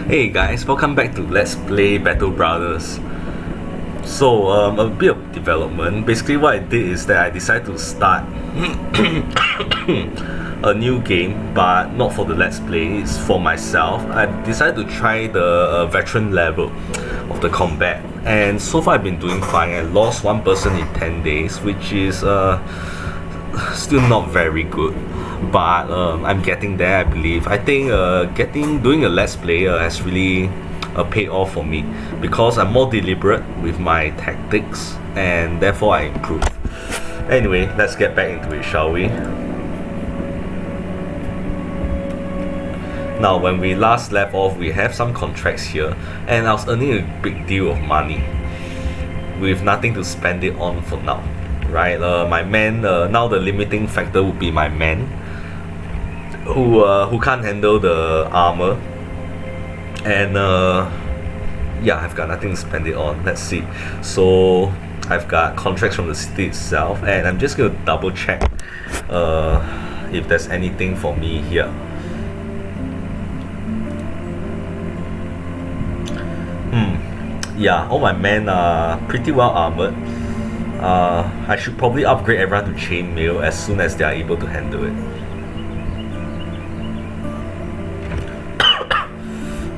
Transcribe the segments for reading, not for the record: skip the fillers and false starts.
Hey guys, welcome back to Let's Play Battle Brothers. A bit of development. Basically, what I did is that I decided to start a new game, but not for the Let's Play, it's for myself. I decided to try the veteran level of the combat, and so far I've been doing fine. I lost one person in 10 days, which is still not very good, but I'm getting there, I believe. I think doing a Let's Play has really paid off for me because I'm more deliberate with my tactics and therefore I improve. Anyway, let's get back into it, shall we? Now, when we last left off, we have some contracts here, and I was earning a big deal of money with nothing to spend it on for now. Right, my man. Now the limiting factor would be my man, who can't handle the armor, and yeah, I've got nothing to spend it on. Let's see. So I've got contracts from the city itself, and I'm just gonna double check if there's anything for me here. Yeah, all my men are pretty well armored. I should probably upgrade everyone to chainmail as soon as they are able to handle it.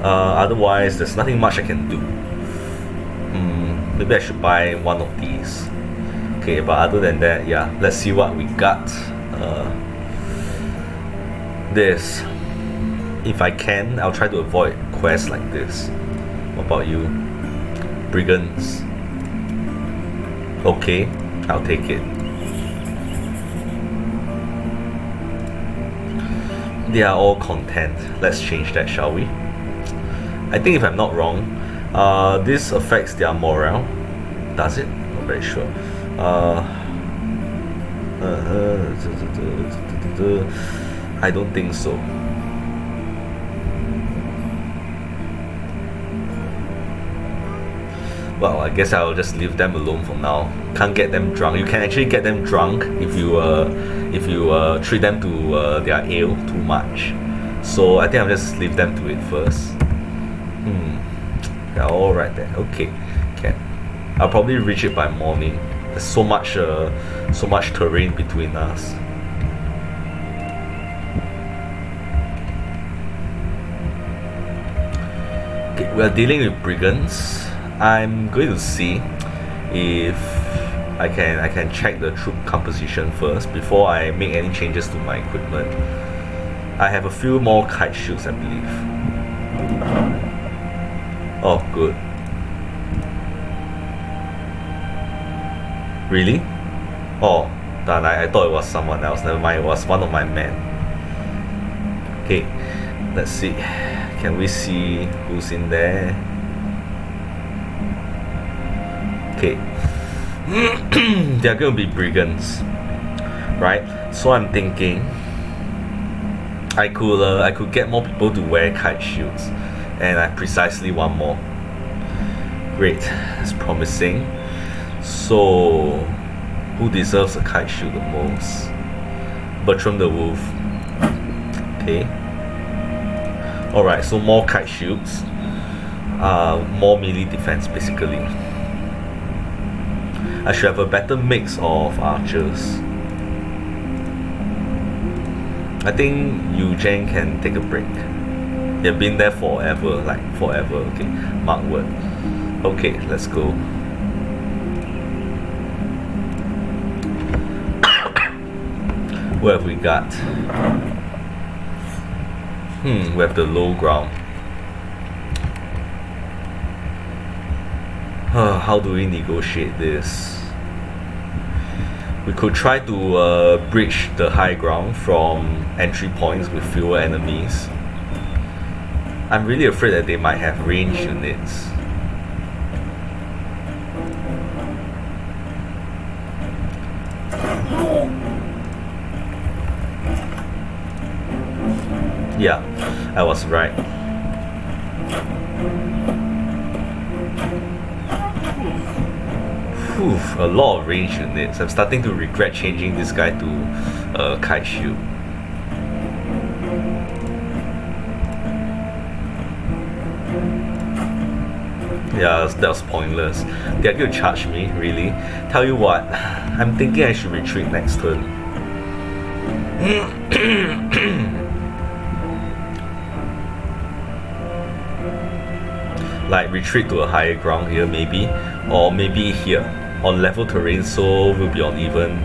Otherwise, there's nothing much I can do. Maybe I should buy one of these. Okay, but other than that, yeah, let's see what we got. This. If I can, I'll try to avoid quests like this. What about you? Brigands. Okay, I'll take it. They are all content. Let's change that, shall we? I think if I'm not wrong, this affects their morale. Does it? Not very sure. I don't think so. Well, I guess I'll just leave them alone for now. Can't get them drunk. You can actually get them drunk if you treat them to their ale too much. So I think I'll just leave them to it first. They're all right there. Okay, can. I'll probably reach it by morning. There's so much terrain between us. Okay, we're dealing with brigands. I'm going to see if I can check the troop composition first before I make any changes to my equipment. I have a few more kite shields, I believe. Oh, good. Really? Oh, darn, I thought it was someone else. Never mind, it was one of my men. Okay, let's see. Can we see who's in there? Okay. They're gonna be brigands, right? So I'm thinking I could get more people to wear kite shields, and I precisely want more. Great, that's promising. So who deserves a kite shield the most? Bertram the Wolf. Okay. Alright, so more kite shields, more melee defense basically. I should have a better mix of archers. I think Eugene can take a break. They've been there forever, like forever. Okay, mark word. Okay, let's go. What have we got? We have the low ground. How do we negotiate this? We could try to breach the high ground from entry points with fewer enemies. I'm really afraid that they might have range units. Yeah, I was right. A lot of range units. I'm starting to regret changing this guy to kite shield. Yeah, that was pointless. They're going to charge me, really. Tell you what, I'm thinking I should retreat next turn. Like retreat to a higher ground here maybe, or maybe here on level terrain, so we'll be on even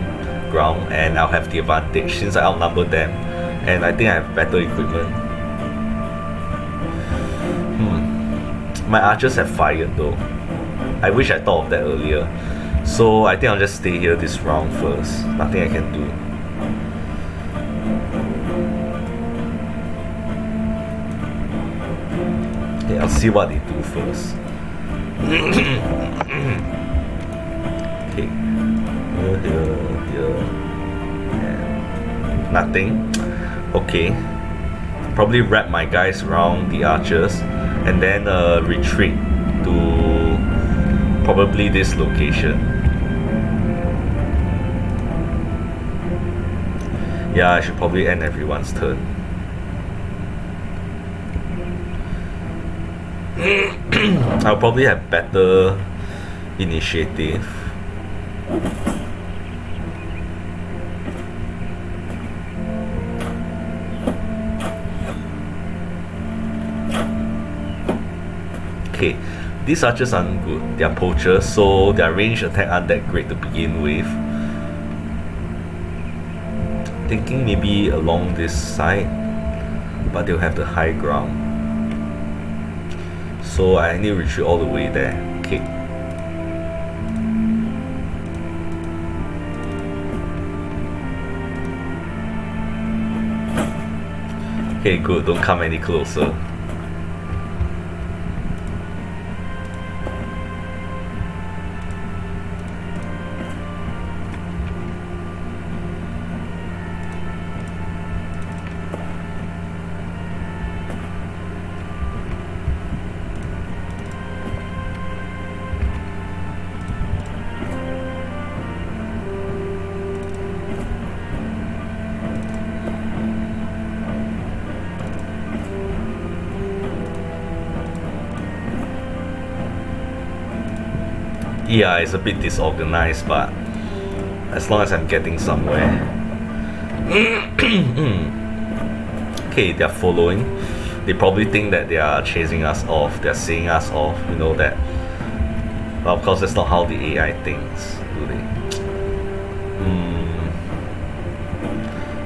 ground and I'll have the advantage since I outnumber them and I think I have better equipment. My archers have fired though. I wish I thought of that earlier. So I think I'll just stay here this round first. Nothing I can do. Okay, I'll see what they do first. Okay. Here. And nothing. Okay. Probably wrap my guys around the archers and then retreat to probably this location. Yeah, I should probably end everyone's turn. I'll probably have better initiative. Okay, these archers aren't good. They are poachers, so their range attack aren't that great to begin with. Thinking maybe along this side, but they'll have the high ground. So I need to retreat all the way there. Okay. Okay, good. Don't come any closer. Yeah, it's a bit disorganized, but as long as I'm getting somewhere. Okay, they're following. They probably think that they are chasing us off, they're seeing us off, you know that. But of course, that's not how the AI thinks, do they?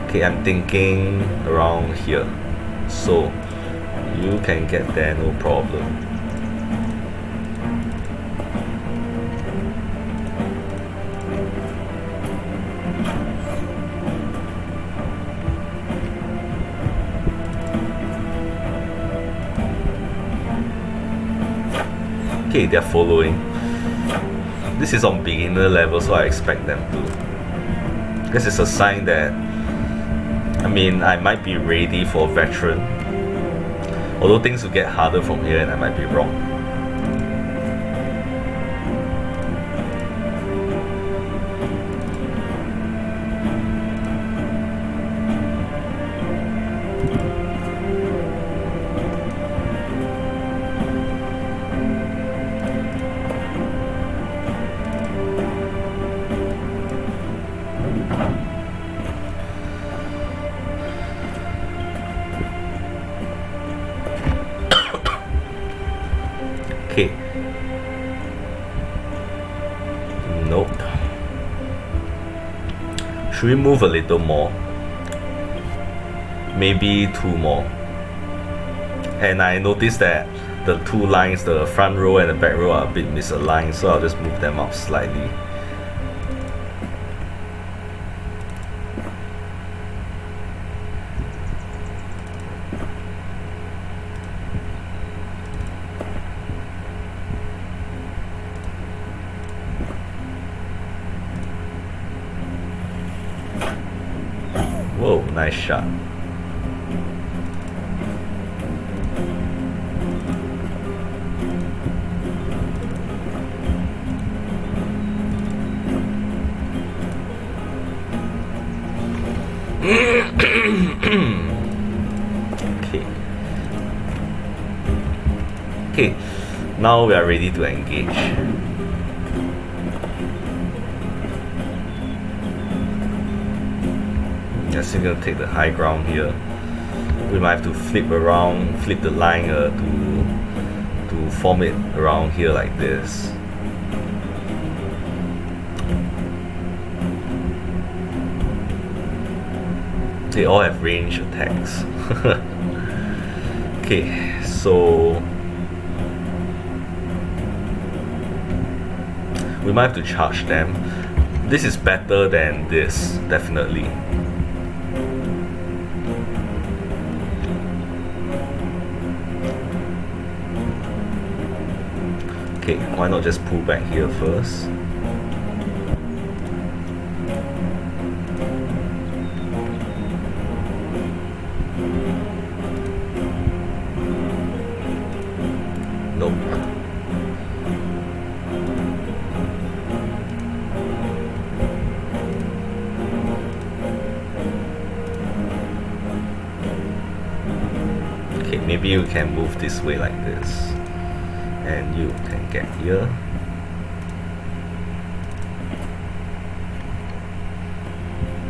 Okay, I'm thinking around here. So, you can get there, no problem. Okay, they're following. This is on beginner level, so I expect them to. This is a sign that, I mean, I might be ready for veteran. Although things will get harder from here and I might be wrong. Okay. Nope. Should we move a little more? Maybe two more. And I noticed that the two lines, the front row and the back row, are a bit misaligned, so I'll just move them up slightly. Whoa, nice shot. Okay. Now we are ready to engage. Yes, we're gonna take the high ground here. We might have to flip around, flip the line to form it around here like this. They all have range attacks. Okay, so we might have to charge them. This is better than this, definitely. Okay, why not just pull back here first? Nope. Okay, maybe you can move this way like this. And you can get here.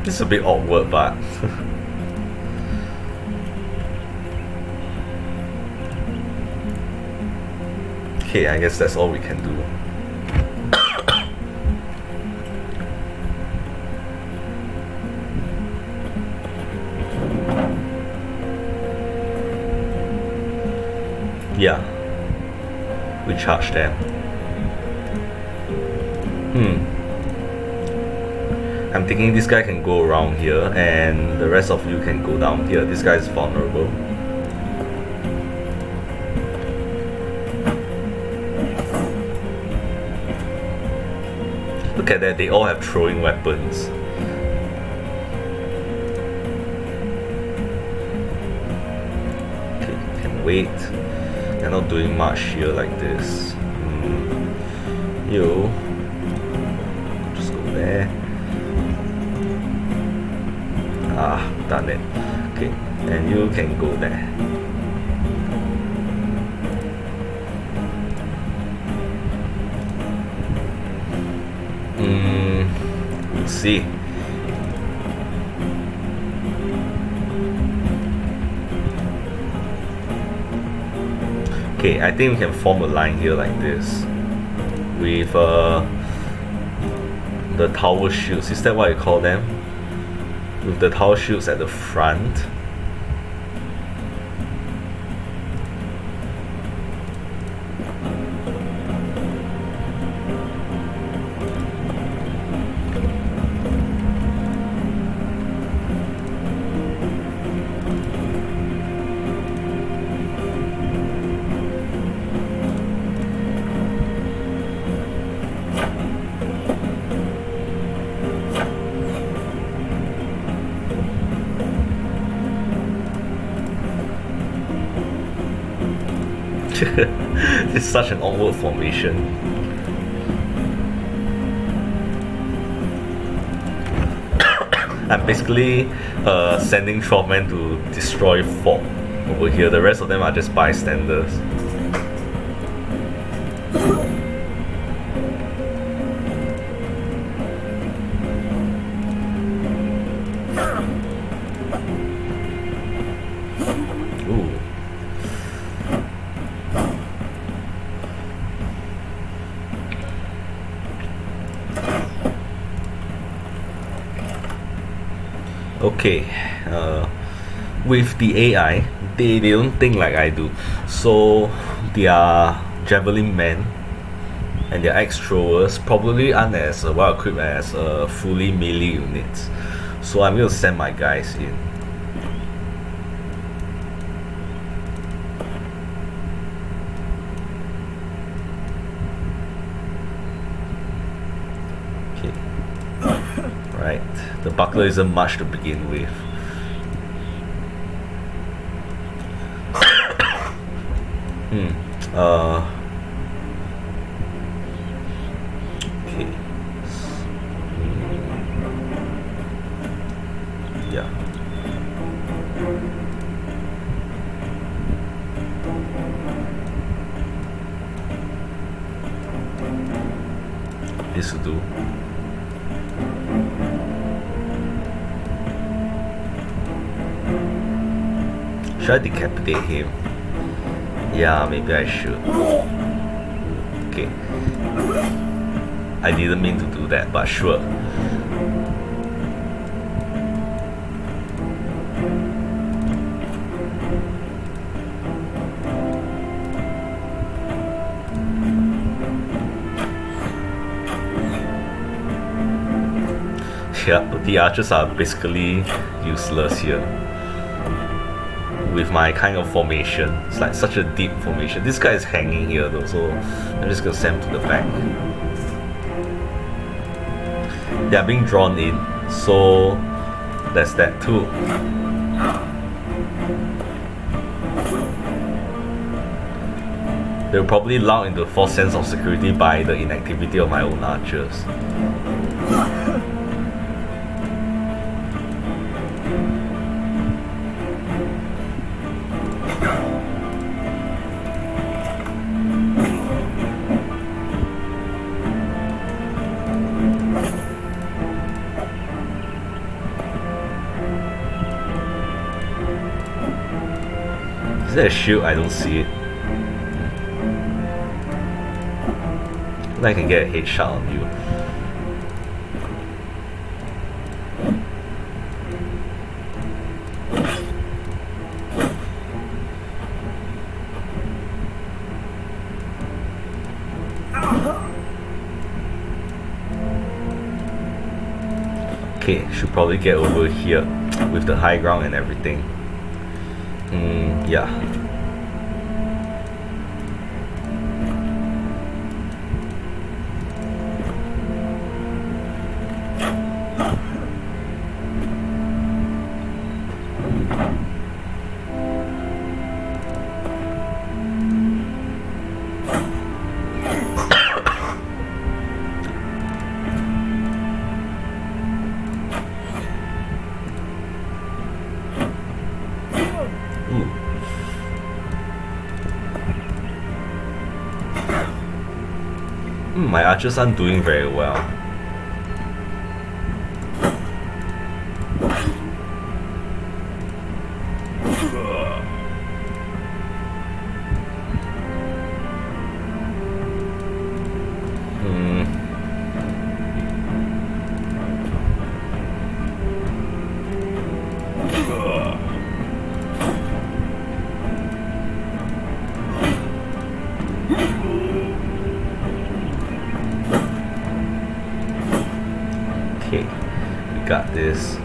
It's a bit awkward, but okay, I guess that's all we can do. Yeah, we charge them. I'm thinking this guy can go around here and the rest of you can go down here. This guy is vulnerable. Look at that, they all have throwing weapons. Okay, can wait. They're not doing much here like this. You just go there. Ah, done it. Okay, and you can go there. We'll see. Okay, I think we can form a line here like this with the tower shields. Is that what you call them? With the tower shields at the front. It's such an awkward formation. I'm basically sending 12 men to destroy Fort over here. The rest of them are just bystanders. Okay, with the AI, they don't think like I do. So their javelin men and their axe throwers probably aren't as well equipped as fully melee units. So I'm going to send my guys in. Right, the buckler isn't much to begin with. Okay. Yeah. This will do. Should I decapitate him? Yeah, maybe I should. Okay. I didn't mean to do that, but sure. Yeah, the archers are basically useless here. With my kind of formation. It's like such a deep formation. This guy is hanging here though, so I'm just gonna send him to the back. They are being drawn in, so that's that too. They'll probably lull into a false sense of security by the inactivity of my own archers. Is there a shield? I don't see it. I can get a headshot on you. Okay, should probably get over here with the high ground and everything. Yeah. My archers aren't doing very well. Okay, we got this.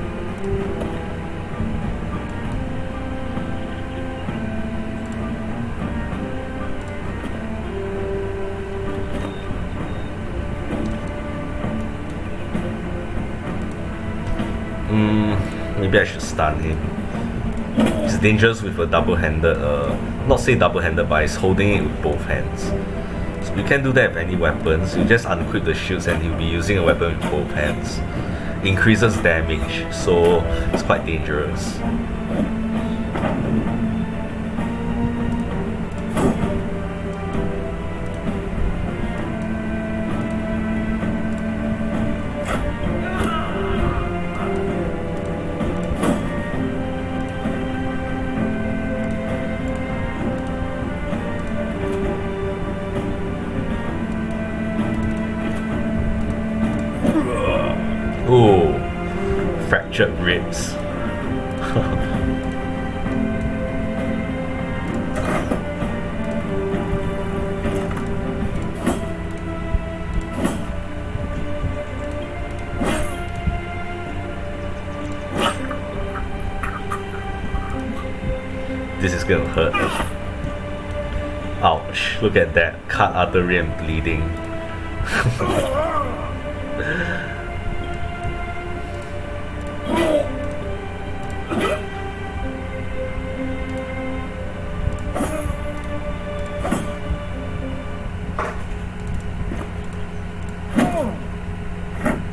Maybe I should stun him. It's dangerous with a double-handed, not say double-handed, but it's holding it with both hands. So you can't do that with any weapons. You just unequip the shields and he'll be using a weapon with both hands. Increases damage, so it's quite dangerous. Ooh, fractured ribs. This is gonna hurt. Ouch, look at that. Cut artery and bleeding.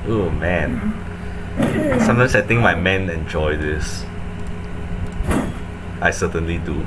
Oh man. Sometimes I think my men enjoy this. I certainly do.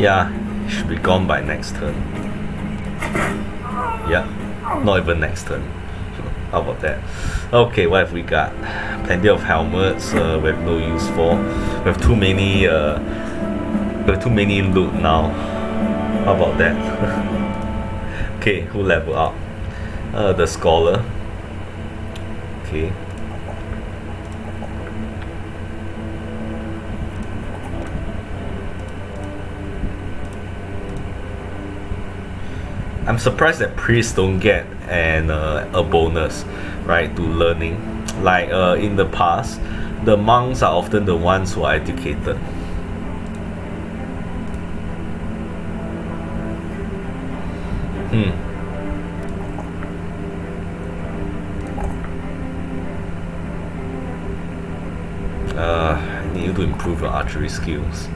Yeah, he should be gone by next turn. Yeah, not even next turn. How about that? Okay, what have we got? Plenty of helmets. We have no use for. We have too many. We have too many loot now. How about that? Okay, who level up? The scholar. Okay. I'm surprised that priests don't get a bonus, right, to learning. Like in the past, the monks are often the ones who are educated. I need you to improve your archery skills.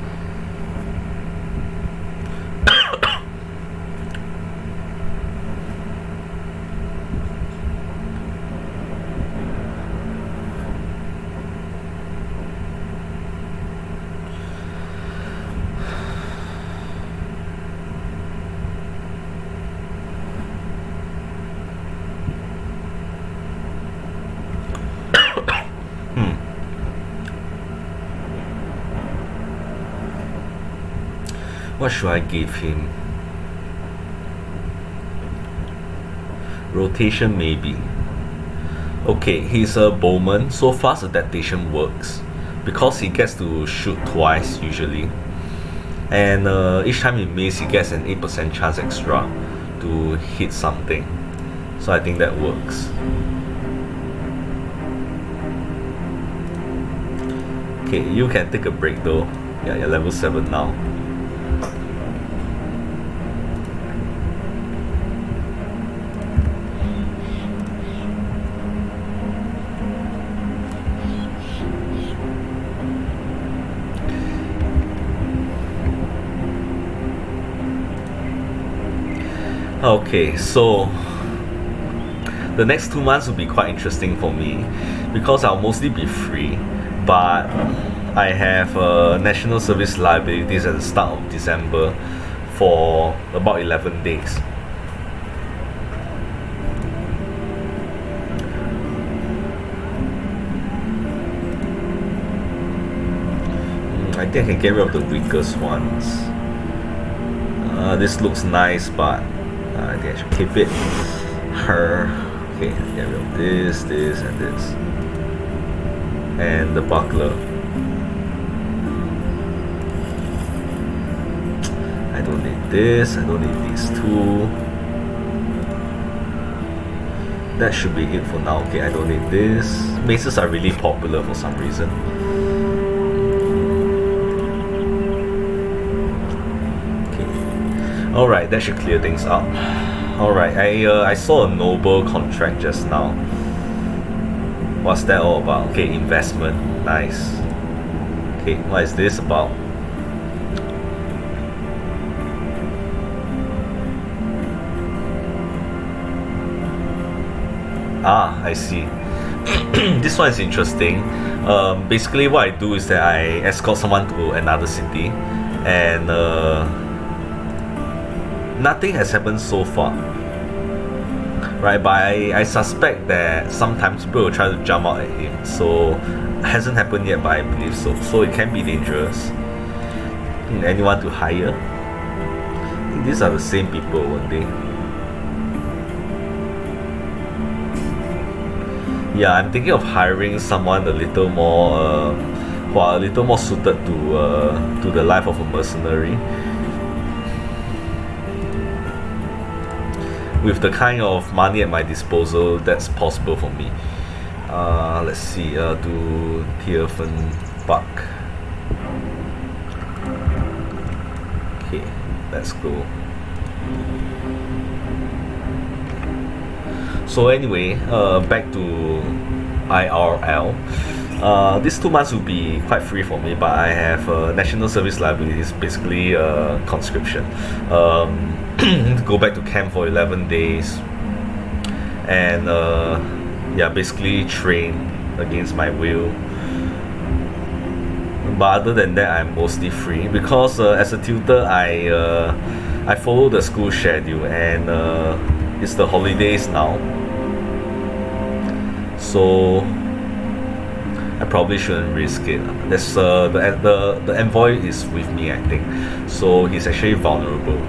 What should I give him? Rotation maybe. Okay, he's a bowman, so fast adaptation works because he gets to shoot twice usually, and each time he misses, he gets an 8% chance extra to hit something. So I think that works. Okay, you can take a break though. Yeah, you're level 7 now. Okay, so the next 2 months will be quite interesting for me because I'll mostly be free, but I have national service liabilities at the start of December for about 11 days. I think I can get rid of the weakest ones. This looks nice, but I think I should keep it. Her. Okay, get rid of this, this, and this. And the buckler. I don't need this, I don't need these two. That should be it for now. Okay, I don't need this. Maces are really popular for some reason. Alright, that should clear things up. Alright, I saw a noble contract just now. What's that all about? Okay, investment. Nice. Okay, what is this about? Ah, I see. This one is interesting. Basically what I do is that I escort someone to another city, and nothing has happened so far, right? But I suspect that sometimes people will try to jump out at him, so hasn't happened yet, but I believe so. So it can be dangerous. Anyone to hire? I think these are the same people, weren't they? Yeah, I'm thinking of hiring someone a little more, who are a little more suited to the life of a mercenary. With the kind of money at my disposal, that's possible for me. Let's see, do Tiefenbach. Okay, let's go. So anyway, back to IRL. These 2 months will be quite free for me, but I have national service liabilities, basically conscription. Go back to camp for 11 days, and yeah, basically train against my will, But other than that, I'm mostly free because as a tutor, I follow the school schedule, and it's the holidays now, so I probably shouldn't risk it. There's the envoy is with me, I think, so he's actually vulnerable.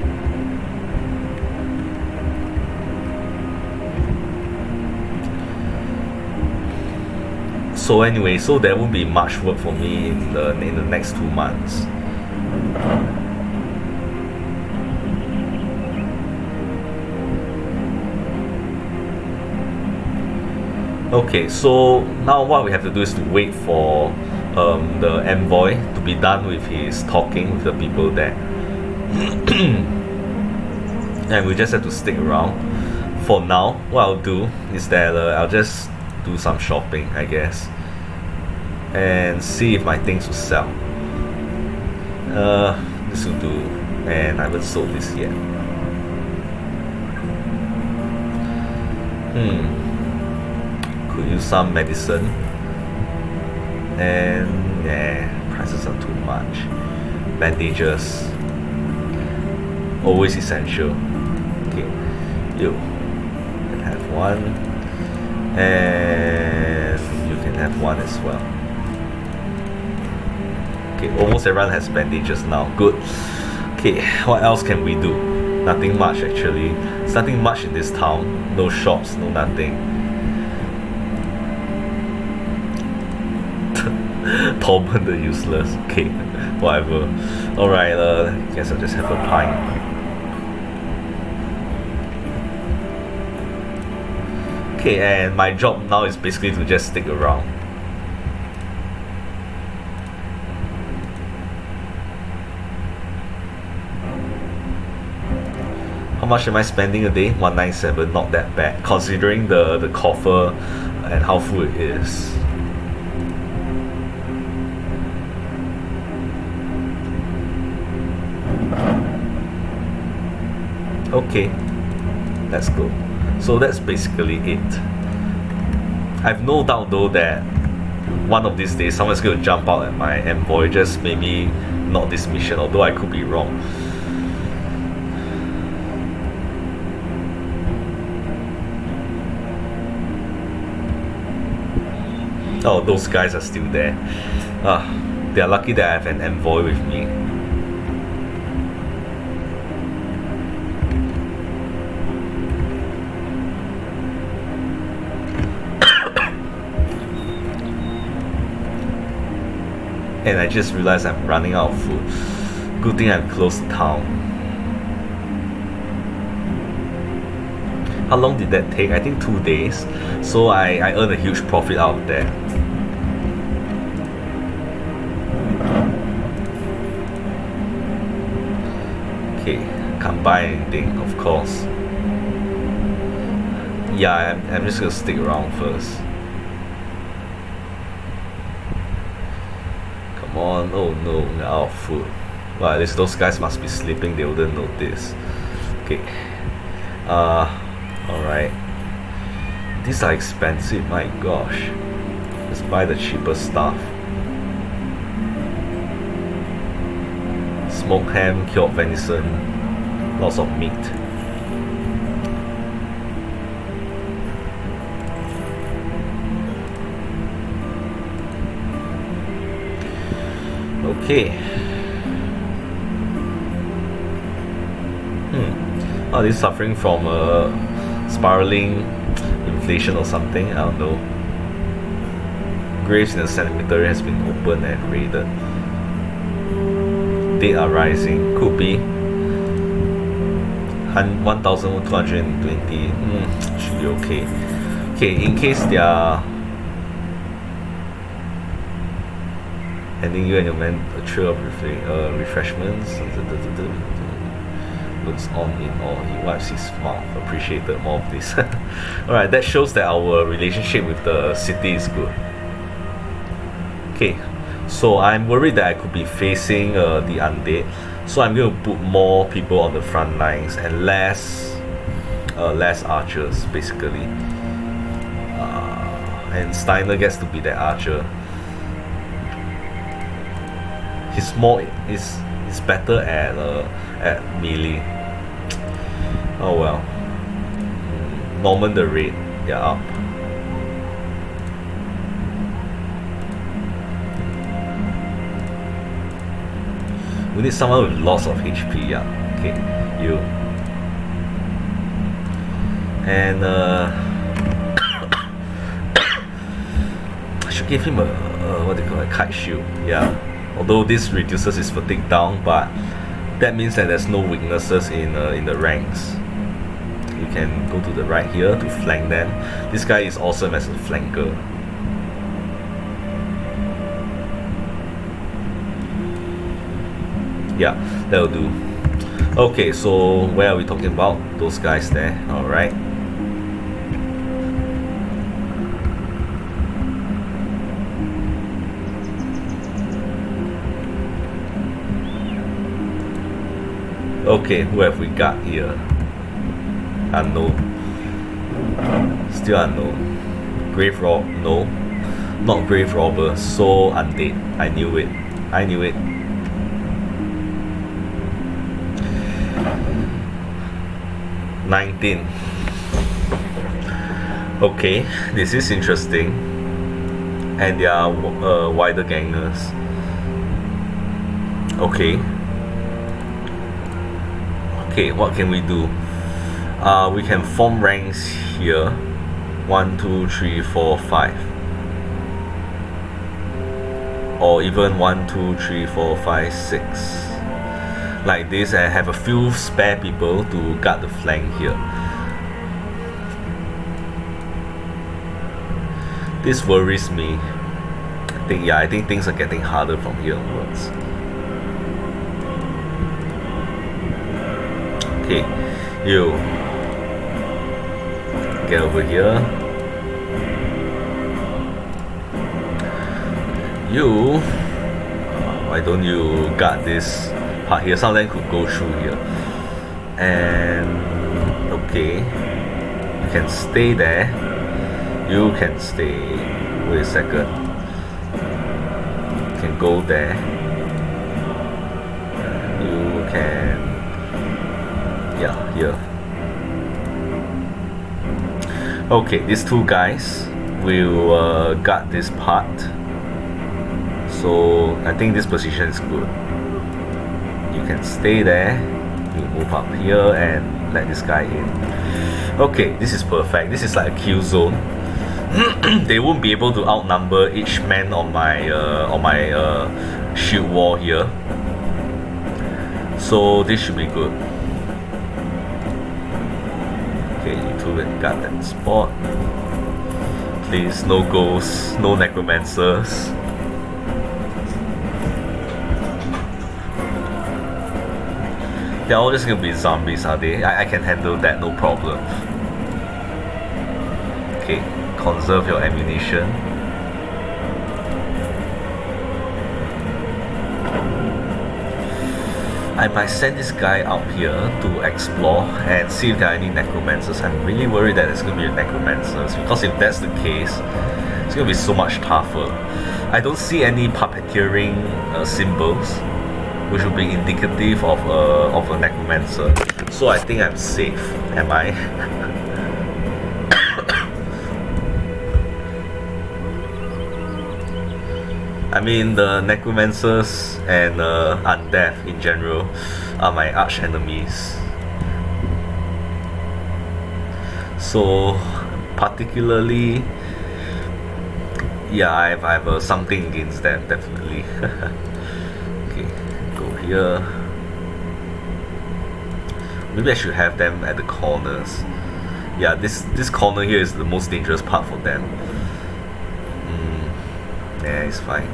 So anyway, so there won't be much work for me in the next 2 months. Okay, so now what we have to do is to wait for the envoy to be done with his talking with the people there. And we just have to stick around. For now, what I'll do is that I'll just do some shopping, I guess, and see if my things will sell. This will do, and I haven't sold this yet. Could use some medicine, and prices are too much. Bandages, always essential. Okay, you can have one, and you can have one as well. Okay, almost everyone has bandages now. Good. Okay, what else can we do? Nothing much actually. There's nothing much in this town. No shops, no nothing. Torment the useless. Okay, whatever. Alright, guess I'll just have a pint. Okay, and my job now is basically to just stick around. How much am I spending a day? 197, not that bad, considering the coffer and how full it is. Okay, let's go. So that's basically it. I've no doubt though that one of these days someone's going to jump out at my envoy, just maybe not this mission, although I could be wrong. Oh, those guys are still there. They are lucky that I have an envoy with me. And I just realized I'm running out of food. Good thing I've closed the town. How long did that take? I think 2 days. So I earned a huge profit out of that. Okay, can't buy anything, of course. Yeah, I'm just gonna stick around first. Come on, oh no, we're out of food. Well, at least those guys must be sleeping, they wouldn't notice. Okay. Alright. These are expensive, my gosh. Let's buy the cheapest stuff. Smoked ham, cured venison, lots of meat. Okay. Are they suffering from spiraling inflation or something? I don't know. Graves in the cemetery has been opened and raided. Dead are rising. Could be. 1,220. Should be okay. Okay, in case they are handing you and your man a tray of refreshments. Looks on in awe. He wipes his mouth. Appreciated more of this. Alright, that shows that our relationship with the city is good. Okay, so I'm worried that I could be facing the undead. So I'm going to put more people on the front lines and less archers, basically. And Steiner gets to be that archer. He's better at melee. Oh well. Norman the Red, yeah, up. We need someone with lots of HP, yeah. Okay, you. And I should give him a what do you call it, kite shield, yeah. Although this reduces his fatigue down, but that means that there's no weaknesses in the ranks. You can go to the right here to flank them. This guy is awesome as a flanker. Yeah, that'll do. Okay, so where are we talking about? Those guys there, alright. Okay, who have we got here? Unknown. Still unknown. Grave Rob? No. Not Grave Robber. So undead. I knew it. 19. Okay, this is interesting. And they are wider gangers. Okay. Okay, what can we do? We can form ranks here. 1, 2, 3, 4, 5. Or even 1, 2, 3, 4, 5, 6. Like this, and have a few spare people to guard the flank here. This worries me. I think things are getting harder from here onwards. Okay, you get over here. You, why don't you guard this part here? Some of them could go through here. And okay, you can stay there. You can stay. Wait a second. You can go there. You can, yeah, here. Okay, these two guys will guard this part. So I think this position is good. You can stay there. You move up here and let this guy in. Okay, this is perfect. This is like a kill zone. They won't be able to outnumber each man on my shield wall here. So this should be good. Okay, you two got that spot. Please, no ghosts, no necromancers. They're all just gonna be zombies, are they? I can handle that, no problem. Okay, conserve your ammunition. I might send this guy out here to explore and see if there are any necromancers. I'm really worried that there's gonna be necromancers, because if that's the case, it's gonna be so much tougher. I don't see any puppeteering symbols, which would be indicative of a necromancer. So I think I'm safe. Am I? I mean, the necromancers and undead in general are my arch enemies. So particularly, yeah, I have something against them, definitely. Okay, go here. Maybe I should have them at the corners. Yeah, this corner here is the most dangerous part for them. Yeah, it's fine.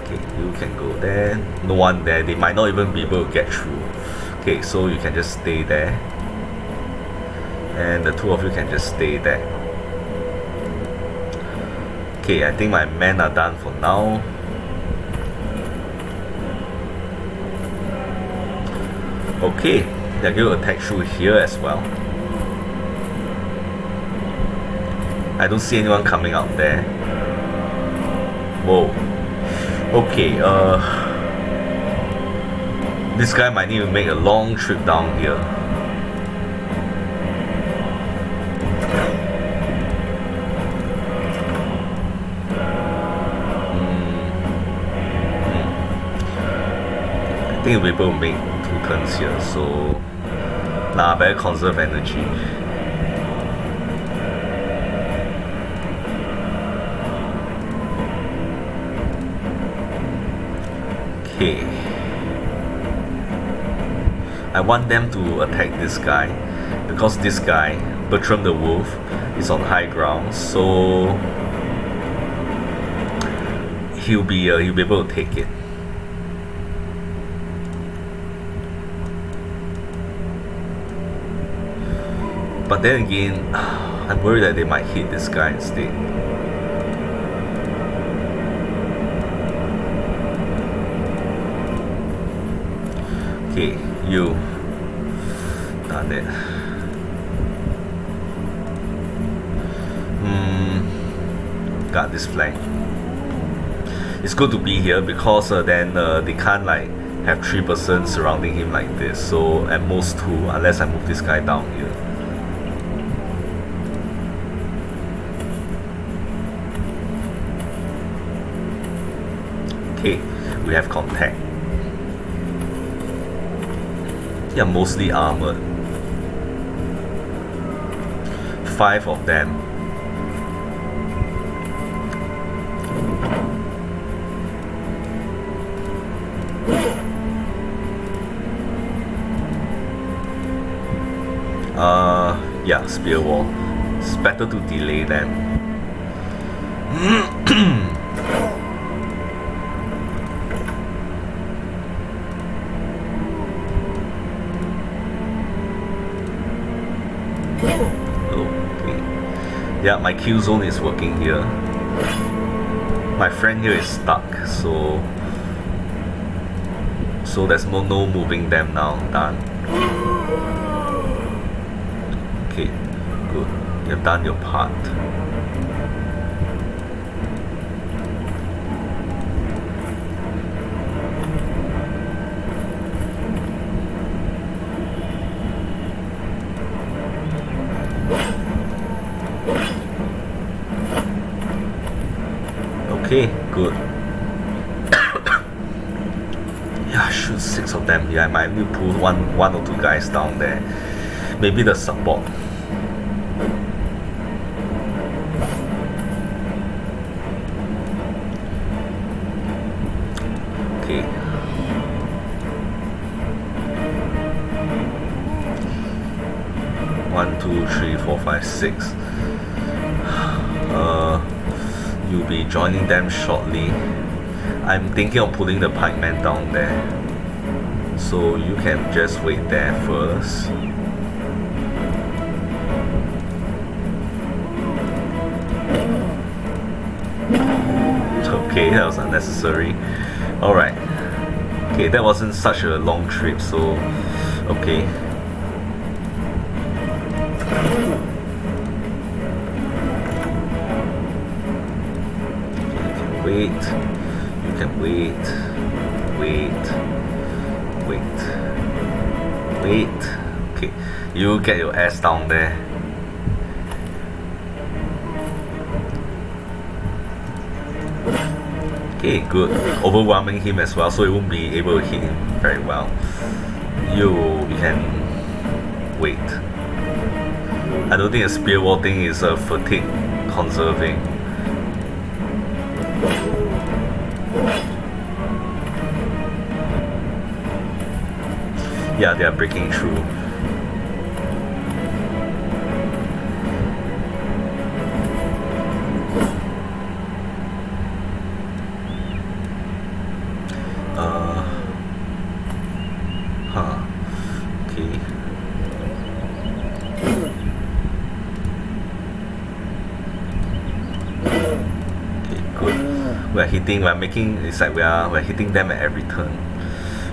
Okay, you can go there. No one there. They might not even be able to get through. Okay, so you can just stay there. And the two of you can just stay there. Okay, I think my men are done for now. Okay, they're going to attack through here as well. I don't see anyone coming out there. Whoa. Okay, This guy might need to make a long trip down here. I think we'll be able to make 2 turns here, so nah, better conserve energy. Okay. I want them to attack this guy because this guy, Bertram the Wolf, is on high ground, so he'll be able to take it. But then again, I'm worried that they might hit this guy instead. Okay, you. Done it. Got this flank. It's good to be here because then they can't like have 3 persons surrounding him like this. So at most 2, unless I move this guy down here. Okay, we have contact. They are mostly armored. 5 of them. Yeah, spear wall. It's better to delay them. Okay. Yeah, my kill zone is working here. My friend here is stuck, so there's no moving them now. Done. Okay, good. You've done your part. Okay, good. Yeah, shoot 6 of them. Yeah, I might need to pull one or 2 guys down there. Maybe the support. Okay. One, 2, 3, 4, 5, 6. You'll be joining them shortly. I'm thinking of putting the pikeman down there, so you can just wait there first. Okay, that was unnecessary. Alright. Okay, that wasn't such a long trip, so okay. Wait, you can wait, okay, you get your ass down there. Okay, good, overwhelming him as well, so he won't be able to hit him very well. You can wait. I don't think a spear wall thing is a fatigue conserving. Yeah, they are breaking through. Okay. Okay, good. We're hitting, it's like we're hitting them at every turn.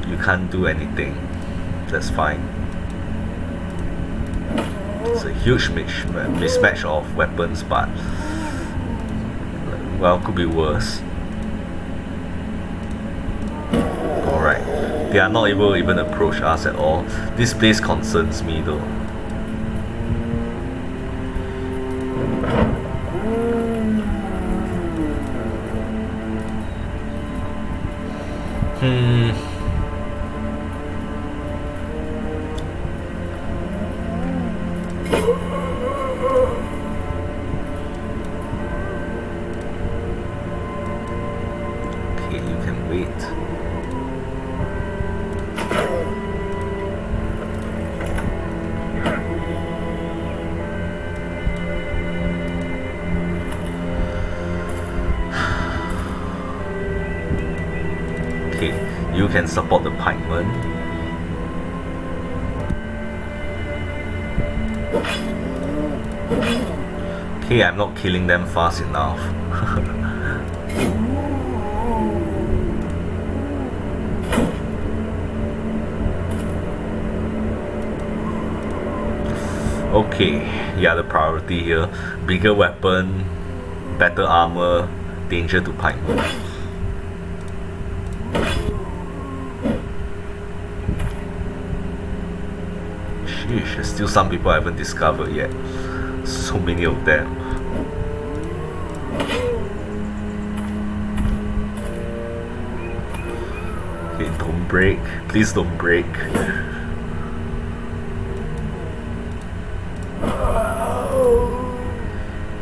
You can't do anything. That's fine. It's a huge mismatch of weapons, but well, could be worse. Alright, They are not able to even approach us at all. This place concerns me though. Okay, you can wait. You can support the pikeman. Okay, I'm not killing them fast enough. Okay, yeah, the priority here. Bigger weapon, better armor, danger to pikeman. Sheesh, still some people I haven't discovered yet. So many of them. Okay, don't break. Please don't break.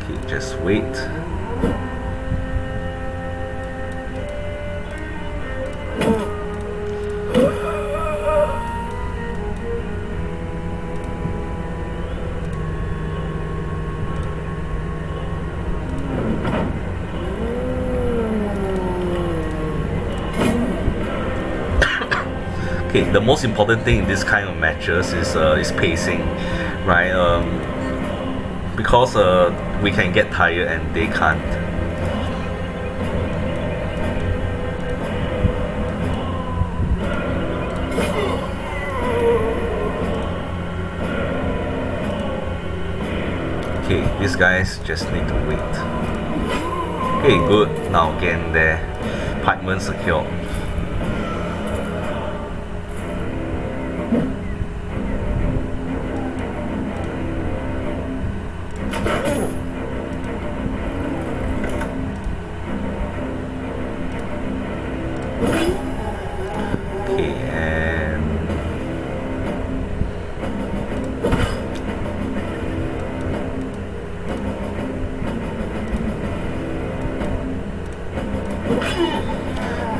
Okay, just wait. Okay, the most important thing in this kind of matches is pacing, right? Because we can get tired and they can't. Okay, these guys just need to wait. Okay, good. Now again there, pikeman secured.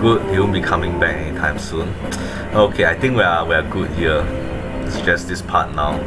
Good, he won't be coming back anytime soon. Okay, I think we are good here. It's just this part now.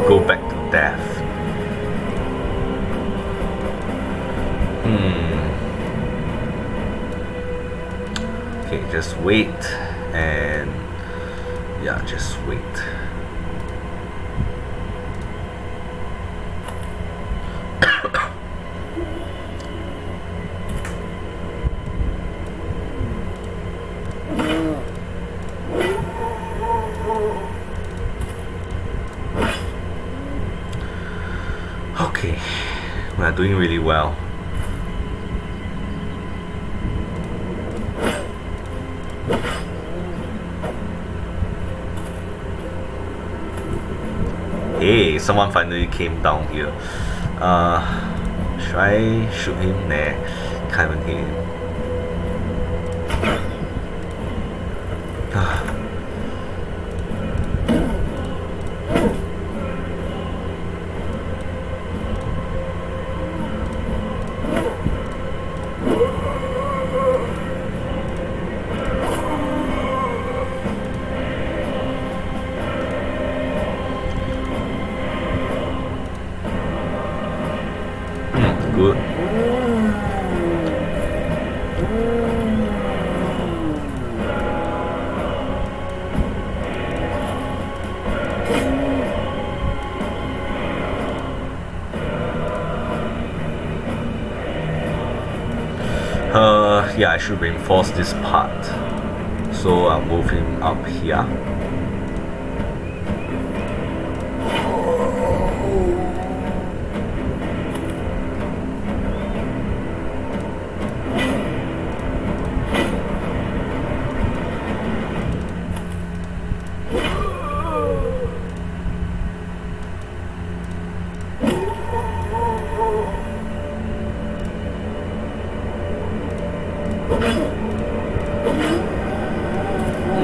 Go back to death. Okay, just wait and yeah, just wait. Okay, we are doing really well. Hey, someone finally came down here. Should I shoot him? Nah, can't even hit him. yeah, I should reinforce this part. So I'll move him up here.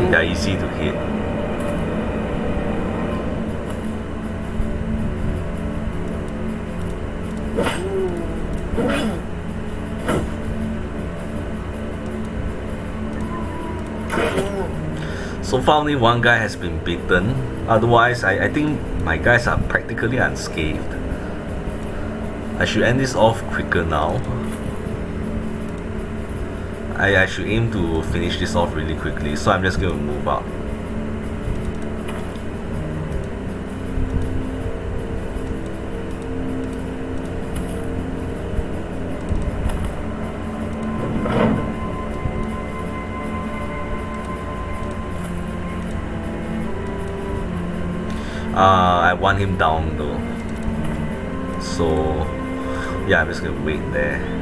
They're easy to hit. So far only one guy has been beaten. Otherwise, I think my guys are practically unscathed. I should end this off quicker now. I should aim to finish this off really quickly, so I'm just going to move up. I want him down though, so yeah, I'm just going to wait there.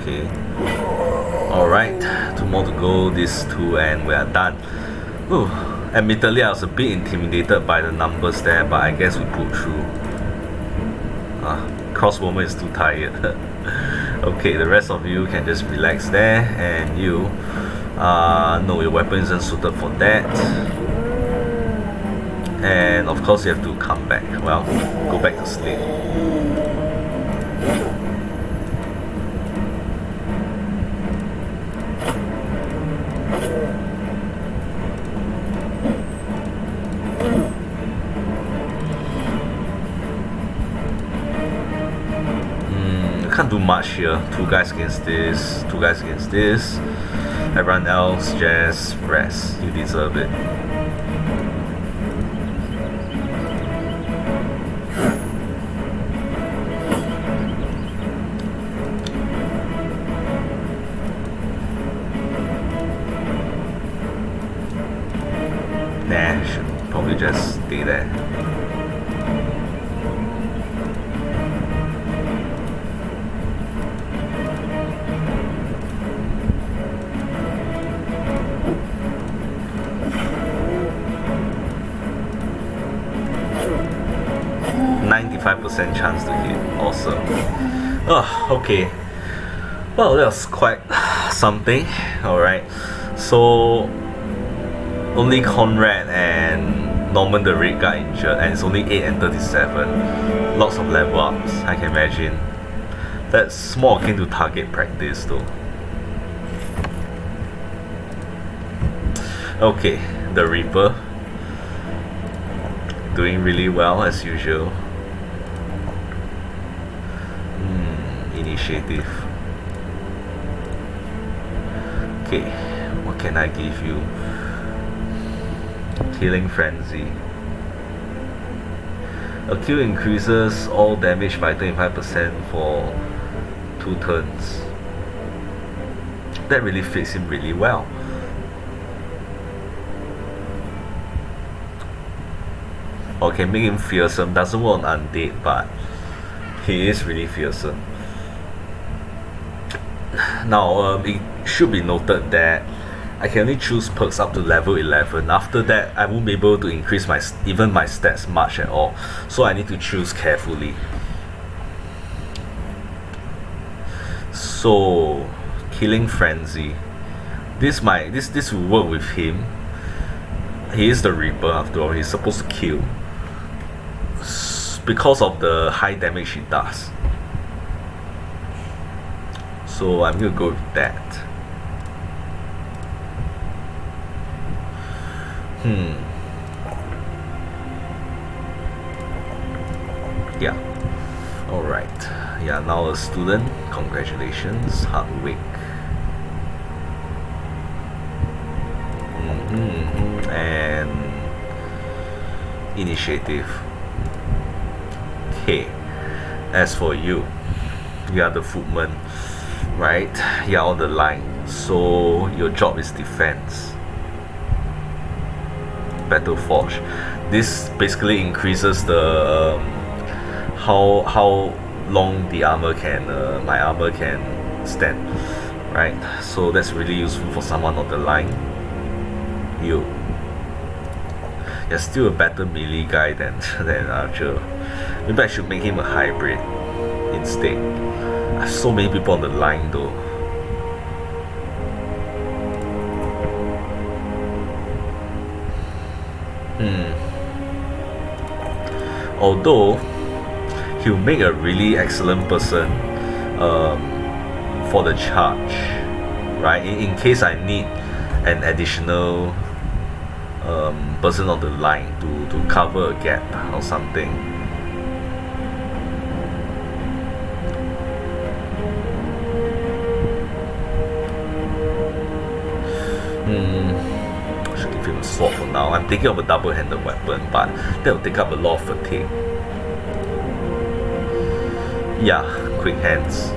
Okay. Alright, 2 more to go, these 2 and we are done. Ooh, admittedly I was a bit intimidated by the numbers there, but I guess we pulled through. Crossbowman is too tired. Okay, the rest of you can just relax there, and you, no, your weapon isn't suited for that. And of course you have to come back, well, go back to sleep. 'Can't do much here. 2 guys against this, 2 guys against this. Everyone else just rest. You deserve it. Nah, should probably just stay there. %95 chance to hit. Awesome. Oh, okay. Well, that was quite something. Alright. So, only Conrad and Norman the Red got injured, and it's only 8 and 37. Lots of level ups, I can imagine. That's more akin to target practice though. Okay, the Reaper. Doing really well as usual. Initiative. Okay, what can I give you? Killing Frenzy. A kill increases all damage by 25% for 2 turns. That really fits him really well. Okay, make him fearsome. Doesn't work on undead, but he is really fearsome. Now, it should be noted that I can only choose perks up to level 11. After that, I won't be able to increase even my stats much at all. So I need to choose carefully. So, Killing Frenzy. This will work with him. He is the Reaper after all. He's supposed to kill because of the high damage he does. So I'm gonna go with that. Hmm. Yeah. Alright. Yeah, now a student. Congratulations. Hardwick. And initiative. Okay. As for you, you are the footman, right? You are on the line. So your job is defense. Battle Forge. This basically increases the how long the armor can my armor can stand, right? So that's really useful for someone on the line. You're still a better melee guy than than Archer. Maybe I should make him a hybrid instead. I have so many people on the line though. Although he'll make a really excellent person for the charge, right? In case I need an additional person on the line to cover a gap or something. I should give him a sword for now. I'm thinking of a double-handed weapon, but that will take up a lot of fatigue. Yeah, quick hands.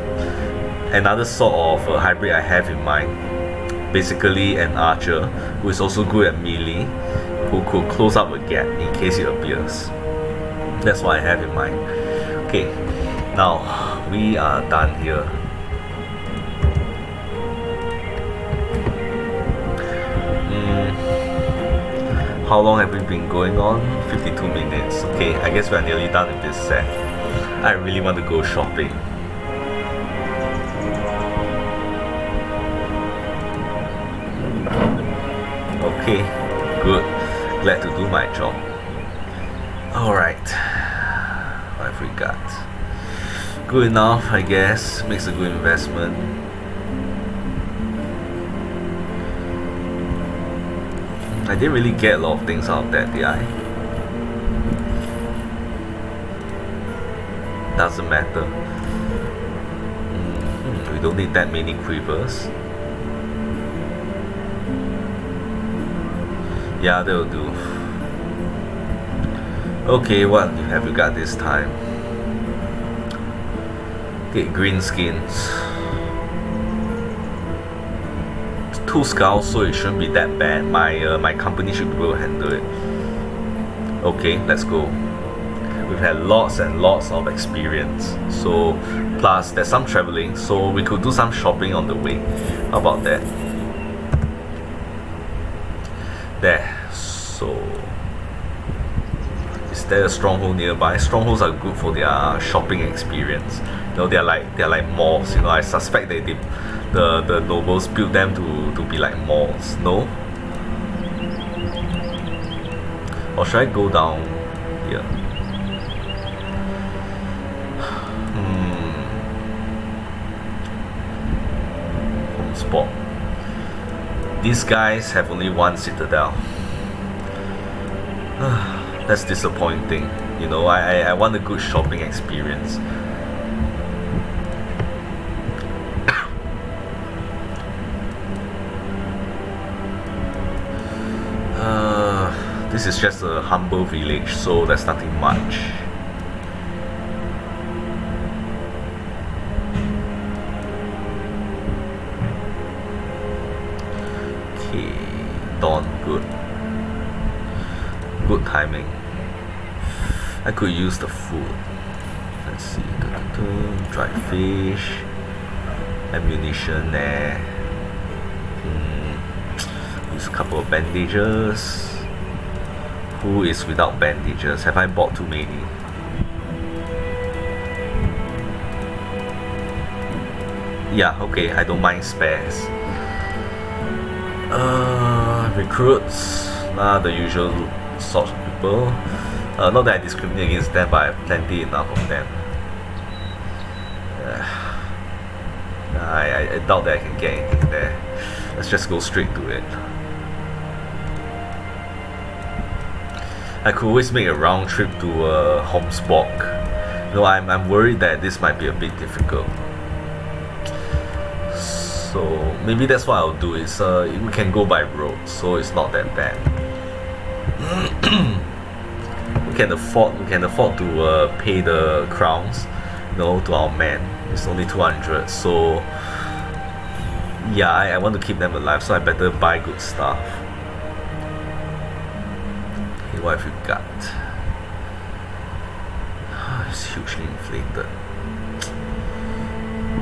Another sort of hybrid I have in mind, basically an archer who is also good at melee, who could close up a gap in case it appears. That's what I have in mind. Okay, now we are done here. How long have we been going on? 52 minutes. Okay, I guess we're nearly done with this set. I really want to go shopping. Okay, good. Glad to do my job. Alright. What have we got? Good enough, I guess. Makes a good investment. I didn't really get a lot of things out of that, did I? Doesn't matter. We don't need that many quivers. Yeah, that'll do. Okay, what have you got this time? Okay, green skins. 2 skulls, so it shouldn't be that bad. My company should be able to handle it. Okay, let's go. We've had lots and lots of experience. So, plus there's some traveling, so we could do some shopping on the way. How about that? There. So, is there a stronghold nearby? Strongholds are good for their shopping experience. You know, they're like malls. You know, I suspect that the nobles built them to be like malls. No? Or should I go down here? Home spot. These guys have only one citadel. That's disappointing. You know, I want a good shopping experience. This is just a humble village, so there's nothing much. Okay, dawn, good. Good timing. I could use the food. Let's see. Dried fish, ammunition there. Use a couple of bandages. Who is without bandages? Have I bought too many? Yeah, okay, I don't mind spares. Recruits, the usual sorts of people. Not that I discriminate against them, but I have plenty enough of them. I doubt that I can get anything there. Let's just go straight to it. I could always make a round trip to Homsburg. No, I'm worried that this might be a bit difficult. So maybe that's what I'll do. Is we can go by road, so it's not that bad. we can afford to pay the crowns, to our men. It's only 200, so yeah, I want to keep them alive, so I better buy good stuff. Okay, what have you got? It's hugely inflated.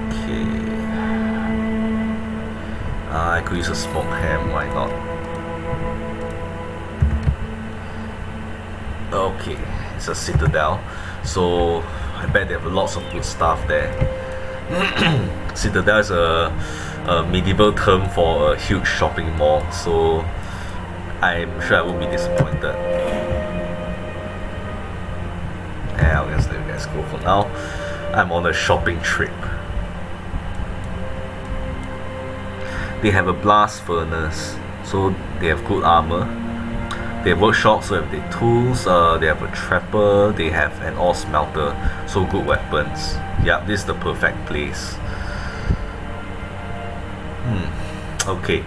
Okay. I could use a smoked ham, why not? Okay, it's a citadel, so I bet they have lots of good stuff there. Citadel is a medieval term for a huge shopping mall, so I'm sure I won't be disappointed. And I'll just let you guys go for now. I'm on a shopping trip. They have a blast furnace, so they have good armor. They have workshops, so they have the tools. They have a trapper. They have an ore smelter, so good weapons. Yep, this is the perfect place. Okay,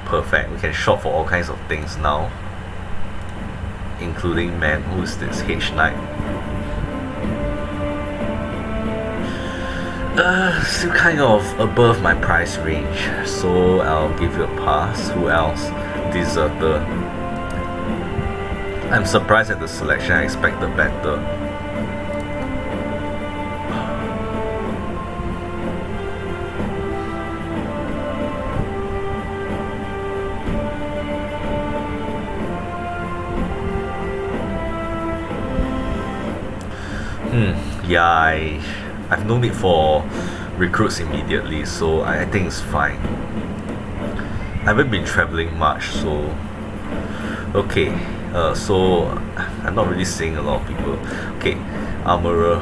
perfect. We can shop for all kinds of things now, including man. Who is this? H-Knight. Still kind of above my price range, so I'll give you a pass. Who else? Deserter. I'm surprised at the selection. I expected better. Yeah, I've no need for recruits immediately, so I think it's fine. I haven't been traveling much, so okay. So I'm not really seeing a lot of people. Okay, armorer.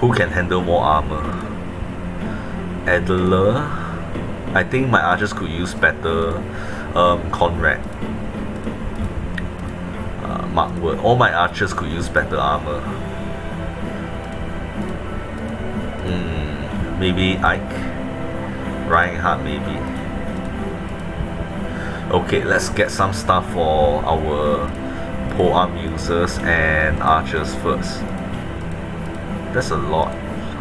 Who can handle more armor? Adler. I think my archers could use better. Conrad. Markwood. All my archers could use better armor. Maybe Ike. Reinhardt, maybe. Okay, let's get some stuff for our polearm users and archers first. That's a lot.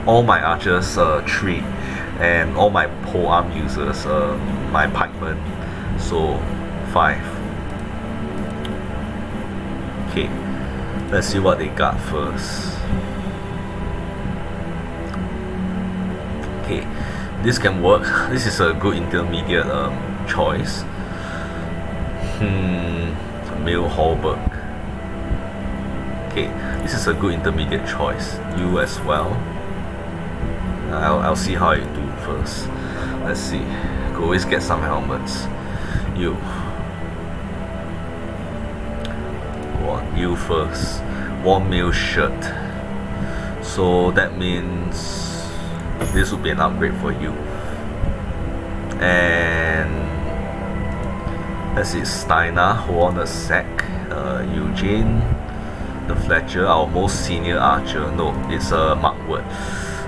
All my archers 3, and all my polearm users, my pikemen, so 5. Okay, let's see what they got first. Okay, this can work. This is a good intermediate choice. Male Hallberg. Okay, this is a good intermediate choice. You as well. I'll see how you do first. Let's see. Could always get some helmets. You first. 1 male shirt. So that means this would be an upgrade for you. And let's see, Steiner, Horn a sec, Eugene, the Fletcher, our most senior archer. No, it's Markwood,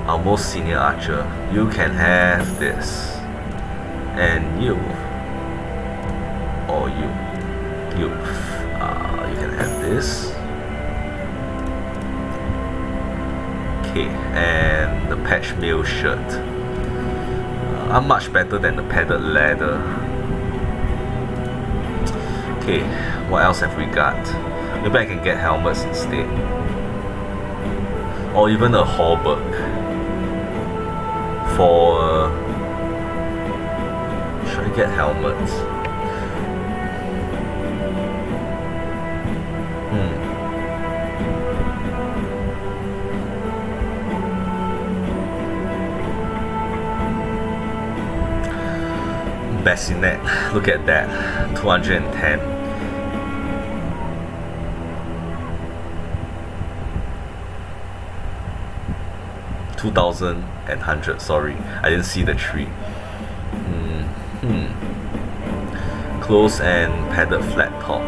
our most senior archer. You can have this, and you, or you can have this. Okay, and the patch mail shirt. I'm much better than the padded leather. Okay, what else have we got? Maybe I can get helmets instead. Or even a hauberk. For should I get helmets? Bassinet, look at that, 210. 2,100. Sorry, I didn't see the tree. Close and padded flat top.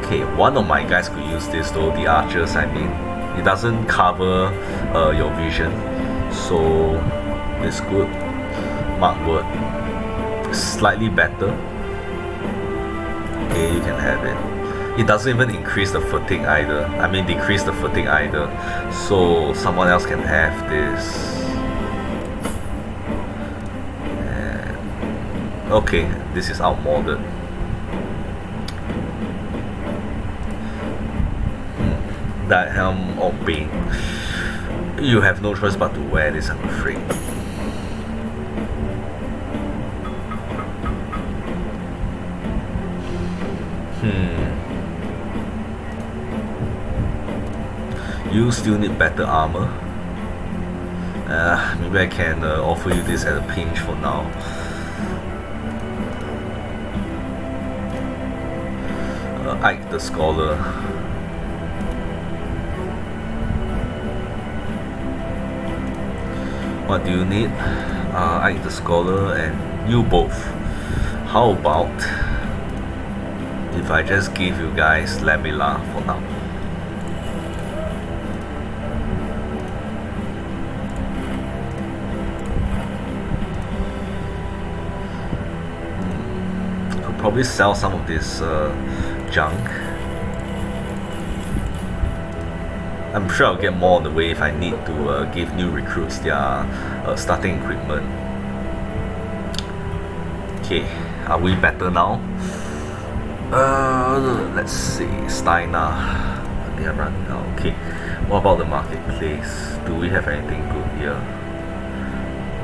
Okay, one of my guys could use this though, the archers I mean. It doesn't cover your vision, so it's good. Mark word, slightly better. Okay, you can have it. It doesn't even increase the fatigue either. I mean decrease the fatigue either. So someone else can have this. And, okay, this is outmoded. That helm of Bane. You have no choice but to wear this, I'm afraid. You still need better armor. Maybe I can offer you this at a pinch for now. Ike the Scholar. What do you need? Ike the Scholar and you both. How about if I just give you guys Lamela for now? I'll probably sell some of this junk. I'm sure I'll get more on the way if I need to give new recruits their starting equipment. Okay, are we better now? Let's see, Steiner. They are running now. Okay, what about the marketplace? Do we have anything good here?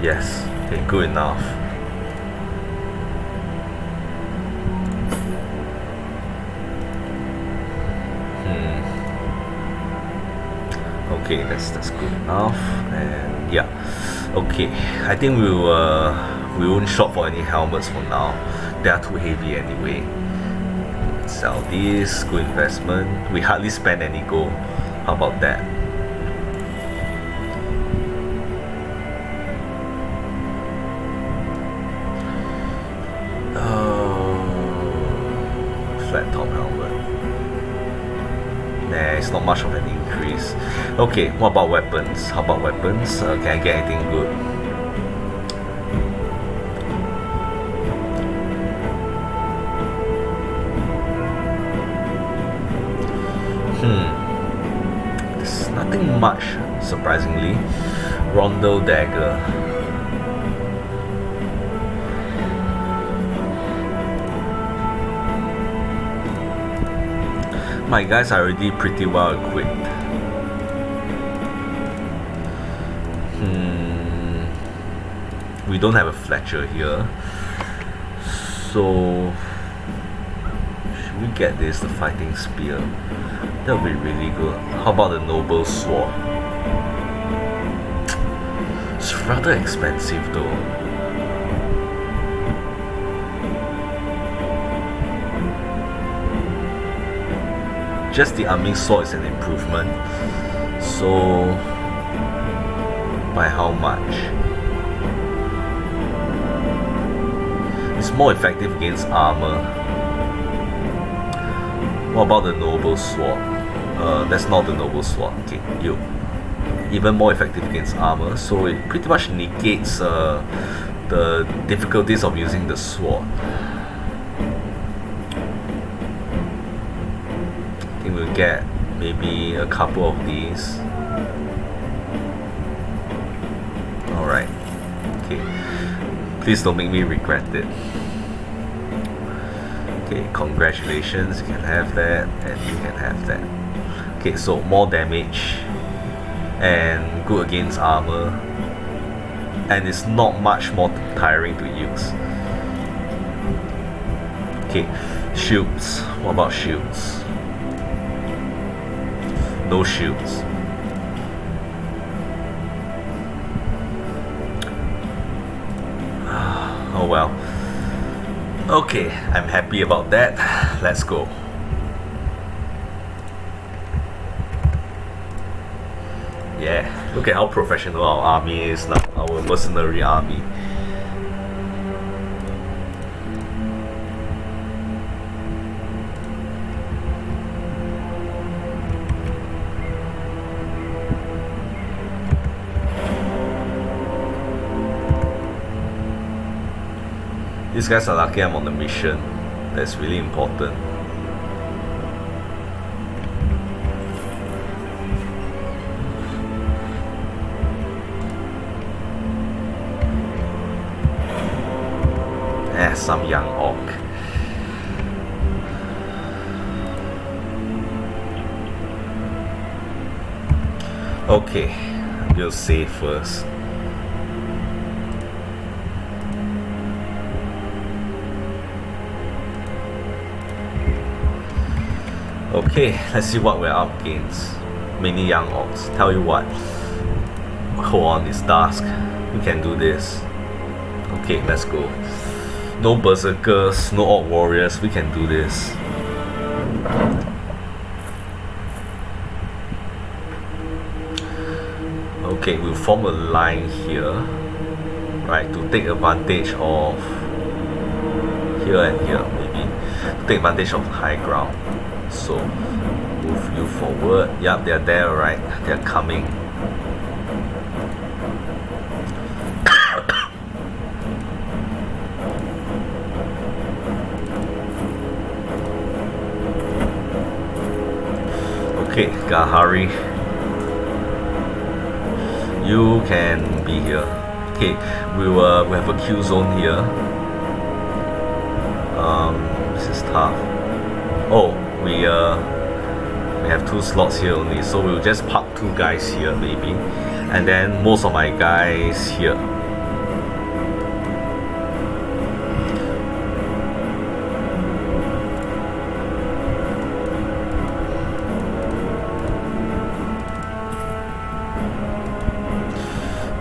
Yes, okay, good enough. Okay, that's good enough. And yeah, okay, I think we won't shop for any helmets for now. They are too heavy anyway. Sell this, good investment. We hardly spend any gold. How about that? Flat top helmet. Nah, it's not much of an increase. Okay, what about weapons? How about weapons? Can I get anything good? There's nothing much, surprisingly. Rondel dagger. My guys are already pretty well equipped. We don't have a Fletcher here, so should we get this, the fighting spear? That would be really good. How about the noble sword? It's rather expensive though. Just the arming sword is an improvement. So by how much? It's more effective against armor. What about the noble sword? That's not the noble sword. Okay, you. Even more effective against armor, so it pretty much negates the difficulties of using the sword. I think we'll get maybe a couple of these. Alright. Okay. Please don't make me regret it. Okay, congratulations, you can have that, and you can have that. Okay, so more damage and good against armor, and it's not much more tiring to use. Okay, shields. What about shields? No shields. Oh well. Okay, I'm happy about that. Let's go. Yeah, look at how professional our army is now, our mercenary army. These guys are lucky I'm on the mission. That's really important. Some young orc. Okay, we'll save first. Okay, let's see what we're up against. Many young orcs. Tell you what. Hold on, it's dusk. We can do this. Okay, let's go. No berserkers, no orc warriors, we can do this. Okay, we'll form a line here, right, to take advantage of here and here, maybe. To take advantage of high ground. So, move you forward. Yep, they're there, right? They're coming. Okay, gotta hurry. You can be here. Okay, we have a kill zone here. This is tough. Oh, we have 2 slots here only, so we'll just park 2 guys here maybe, and then most of my guys here.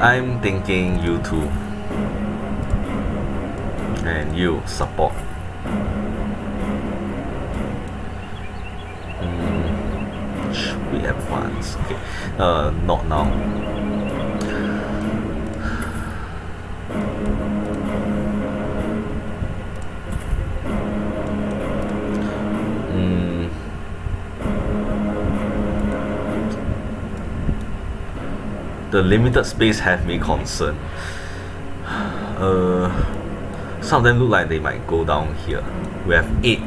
I'm thinking you two and you support. Should we advance? Okay, not now. The limited space have me concerned. Some of them look like they might go down here. We have 8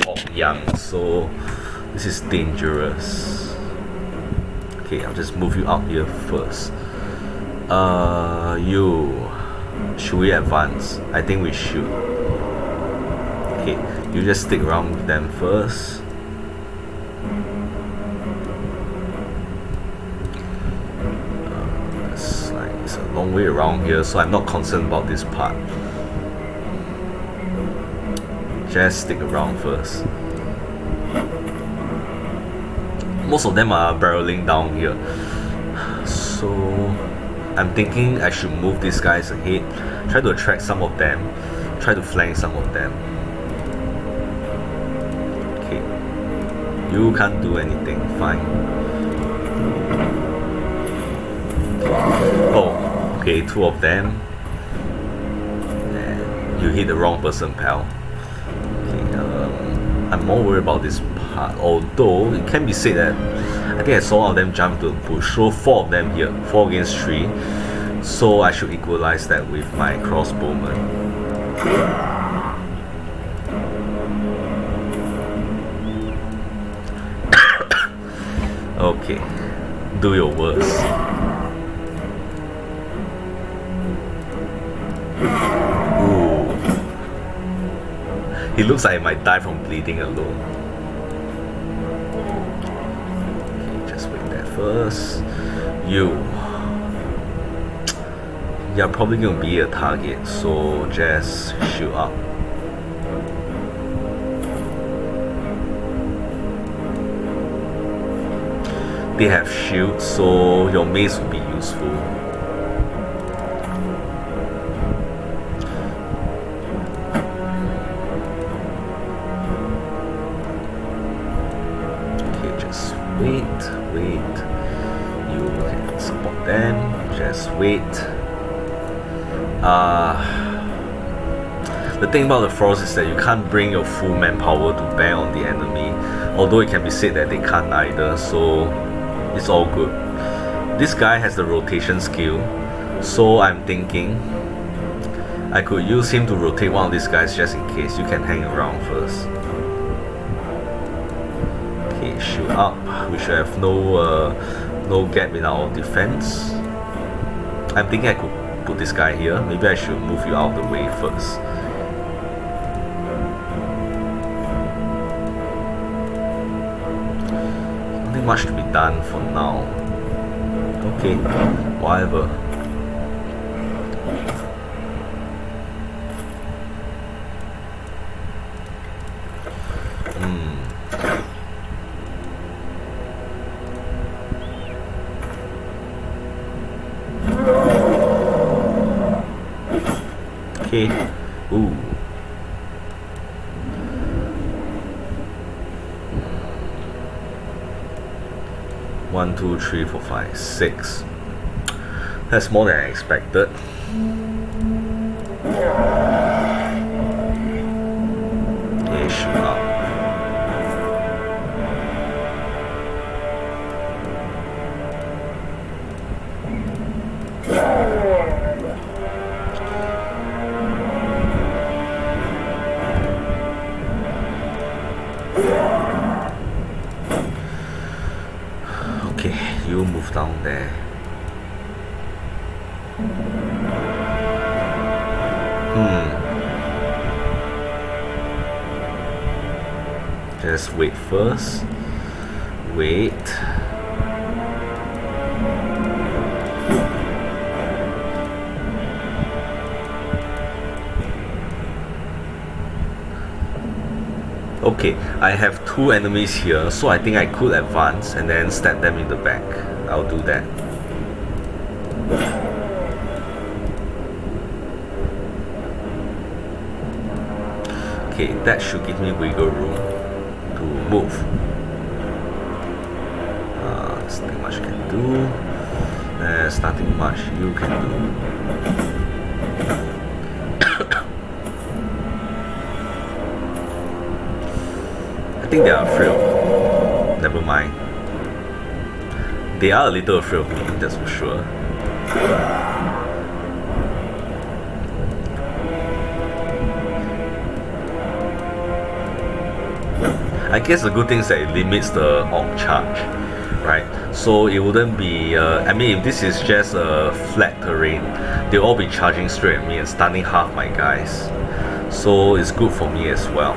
orc young, so this is dangerous. Okay, I'll just move you out here first. Should we advance? I think we should. Okay, you just stick around with them first. It's a long way around here, so I'm not concerned about this part. Just stick around first. Most of them are barreling down here, so I'm thinking I should move these guys ahead, try to attract some of them, try to flank some of them. Okay, you can't do anything, fine. Oh, okay, 2 of them. And you hit the wrong person, pal. Okay, I'm more worried about this part, although it can be said that I think I saw all of them jump to the bush, so 4 of them here, 4 against 3, so I should equalize that with my crossbowman. Okay, do your worst. Ooh. He looks like he might die from bleeding alone. Okay, just wait there first. You're probably gonna be a target, so just shoot up. They have shields, so your mace will be useful. Okay, just wait. You can support them. Just wait. The thing about the Frost is that you can't bring your full manpower to bear on the enemy, although it can be said that they can't either, so it's all good. This guy has the rotation skill, so I'm thinking I could use him to rotate one of these guys just in case. You can hang around first. Okay, shoot up. We should have no gap in our defense. I'm thinking I could put this guy here. Maybe I should move you out of the way first. Nothing much to be done for now. Okay, whatever. Okay. Ooh. One, two, three, four, five, six. That's more than I expected. Okay, shoot up. Okay, you move down there. Just wait first. Wait. Okay, I have two enemies here, so I think I could advance and then stab them in the back. I'll do that. Okay, that should give me wiggle room to move. There's nothing much you can do. There's nothing much you can do. I think they are afraid of me. Never mind. They are a little afraid of me, that's for sure. I guess the good thing is that it limits the on charge, right? So it wouldn't be, I mean, if this is just a flat terrain, they'll all be charging straight at me and stunning half my guys. So it's good for me as well.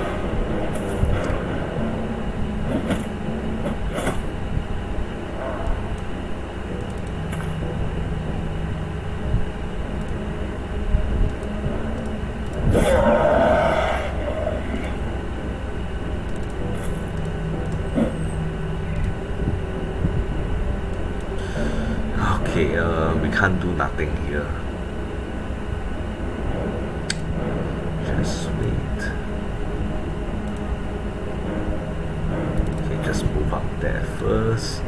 Okay, we can't do nothing here. Just wait. Okay, just move up there first.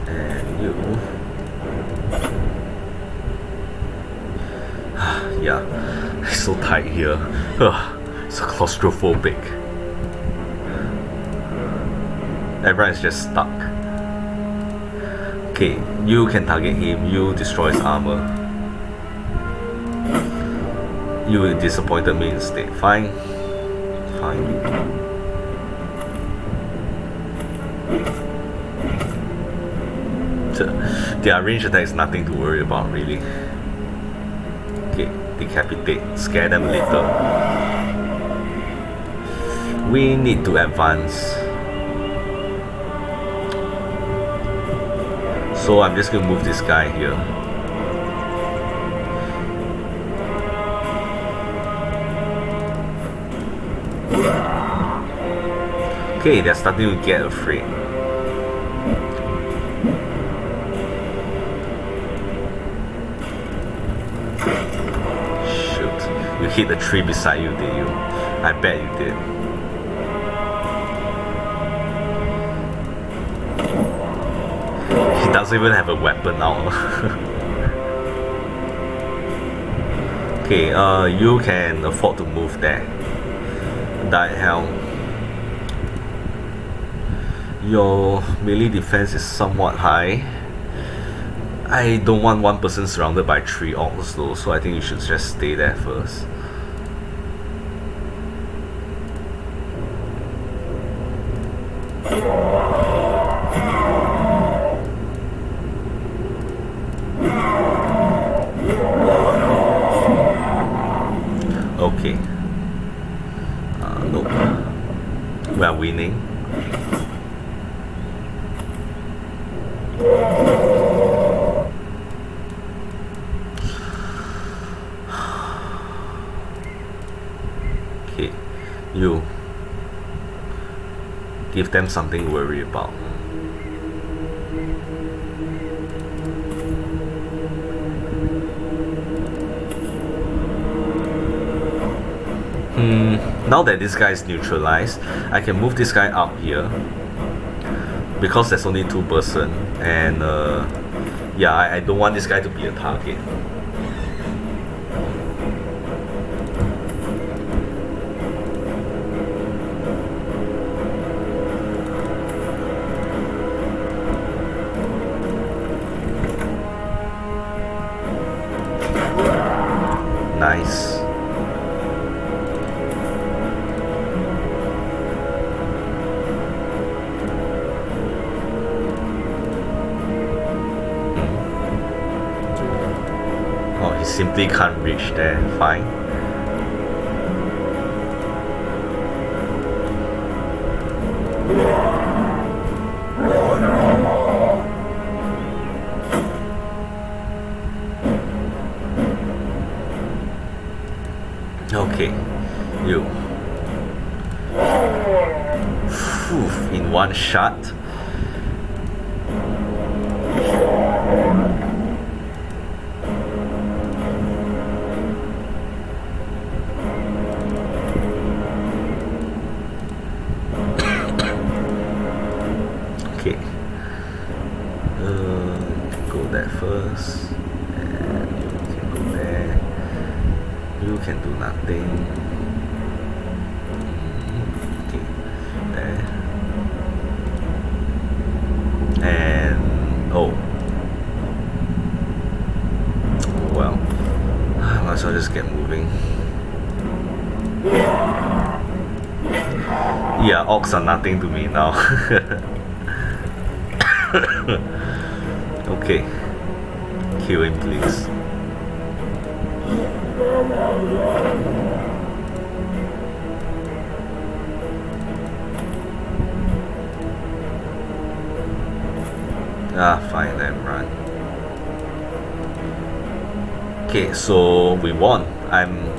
And you. Yeah, it's so tight here. It's so claustrophobic. Everyone is just stuck. Okay, you can target him, you destroy his armor. You disappointed me instead. Fine. Fine. Their range attack is nothing to worry about, really. Okay, decapitate. Scare them a little. We need to advance. So I'm just gonna move this guy here. Okay, they're starting to get afraid. Shoot, you hit the tree beside you, did you? I bet you did. Doesn't even have a weapon now. Okay, you can afford to move there. The hell. Your melee defense is somewhat high. I don't want one person surrounded by 3 orcs though, so I think you should just stay there first. Okay. Nope. We are winning. Okay, you give them something to worry about. Now that this guy is neutralized, I can move this guy up here because there's only 2 person, and yeah, I don't want this guy to be a target. Nice. Oh, he simply can't reach there. Fine. Okay, you. Whew, in one shot. Okay. Go there first, and you can go there. You can do nothing. Okay, there. And oh, well, I might as well just get moving. Yeah, orcs are nothing to me now. Okay, kill him, please. Ah, fine then, run. Okay, so we won. I'm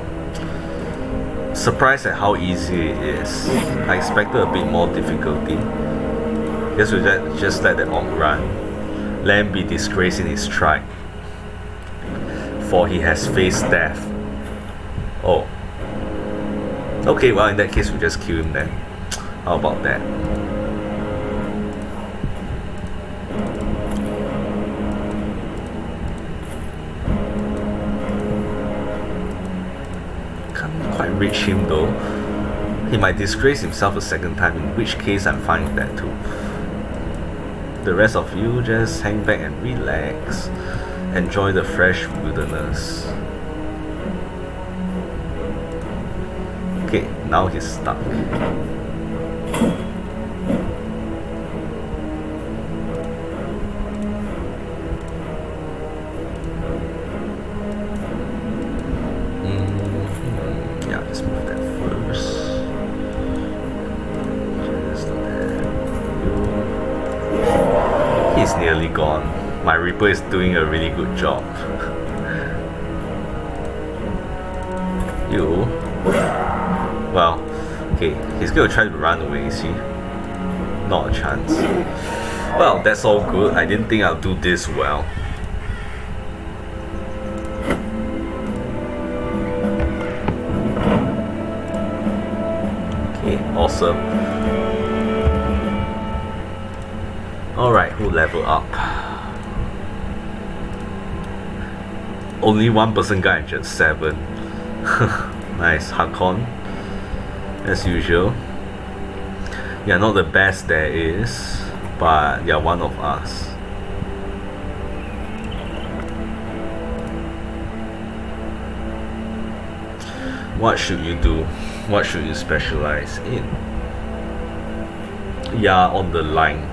surprised at how easy it is. I expected a bit more difficulty. Guess we just let the orc run. Let him be disgraced in his tribe, for he has faced death. Oh. Okay, well in that case we just kill him then. How about that? Can't quite reach him though. He might disgrace himself a second time, in which case I'm fine with that too. The rest of you just hang back and relax. Enjoy the fresh wilderness. Okay, now he's stuck. Yeah, just move that first. Just there. He's nearly gone. My Reaper is doing a really good job. You. Well, okay, he's gonna try to run away, is he? Not a chance. Well, that's all good. I didn't think I'll do this well. Okay, awesome. Alright, who leveled up? Only 1 person got injured, 7. Nice, Hakon. As usual. You're not the best there is, but you're one of us. What should you do? What should you specialize in? Yeah, on the line.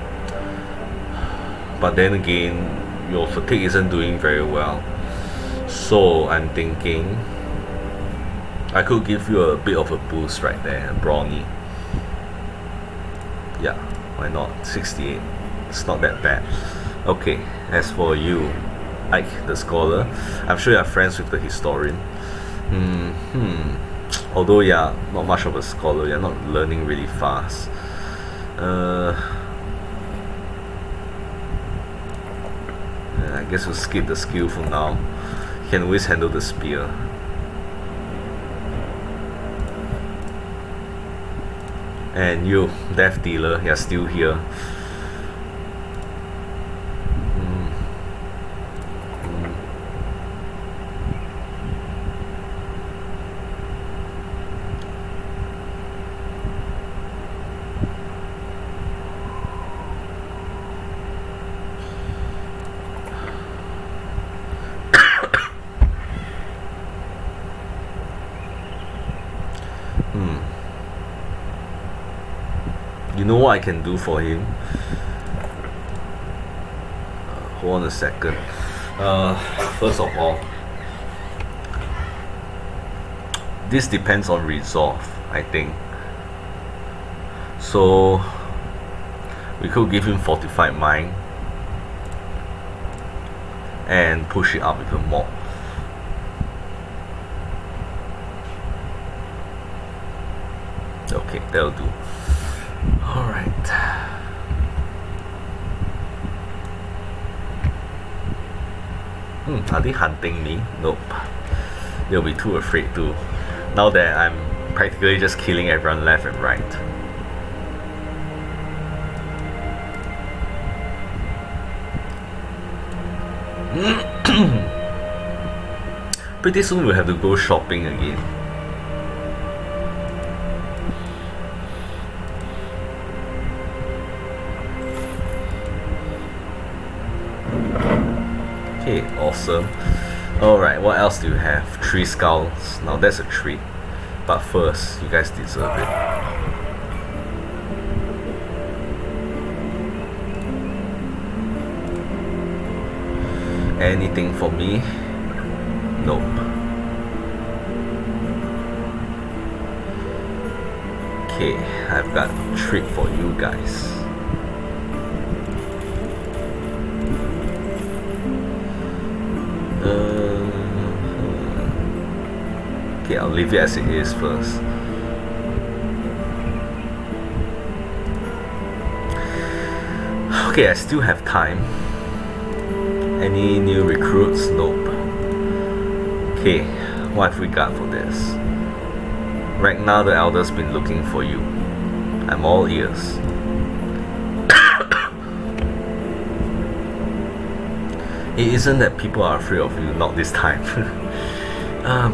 But then again, your fatigue isn't doing very well. So I'm thinking I could give you a bit of a boost right there, a brownie. Yeah, why not? 68. It's not that bad. Okay, as for you, Ike the scholar, I'm sure you're friends with the historian. Although yeah, not much of a scholar, you're not learning really fast. I guess we'll skip the skill for now. You can always handle the spear. And you, Death Dealer, you're still here. You know what I can do for him? Hold on a second. First of all, this depends on resolve, I think. So we could give him fortified mind and push it up even more. Okay, that'll do. Alright. Are they hunting me? Nope. They'll be too afraid to. Now that I'm practically just killing everyone left and right. Pretty soon we'll have to go shopping again. Okay, awesome. Alright, what else do you have? 3 skulls. Now that's a treat. But first, you guys deserve it. Anything for me? Nope. Okay, I've got a treat for you guys. Okay, I'll leave it as it is first. Okay, I still have time. Any new recruits? Nope. Okay, what have we got for this? Ragnar the Elder's been looking for you. I'm all ears. It isn't that people are afraid of you, not this time.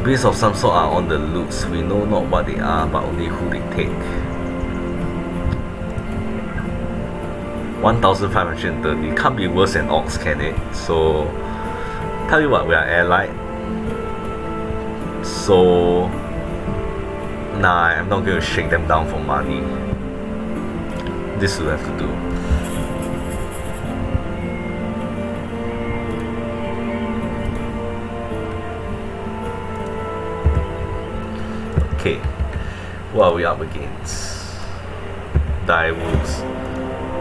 Beasts of some sort are on the loose. We know not what they are, but only who they take. 1530. Can't be worse than Orcs, can it? So, tell you what, we are allied. So, nah, I'm not going to shake them down for money. This will have to do. Okay, what are we up against? Dire wolves.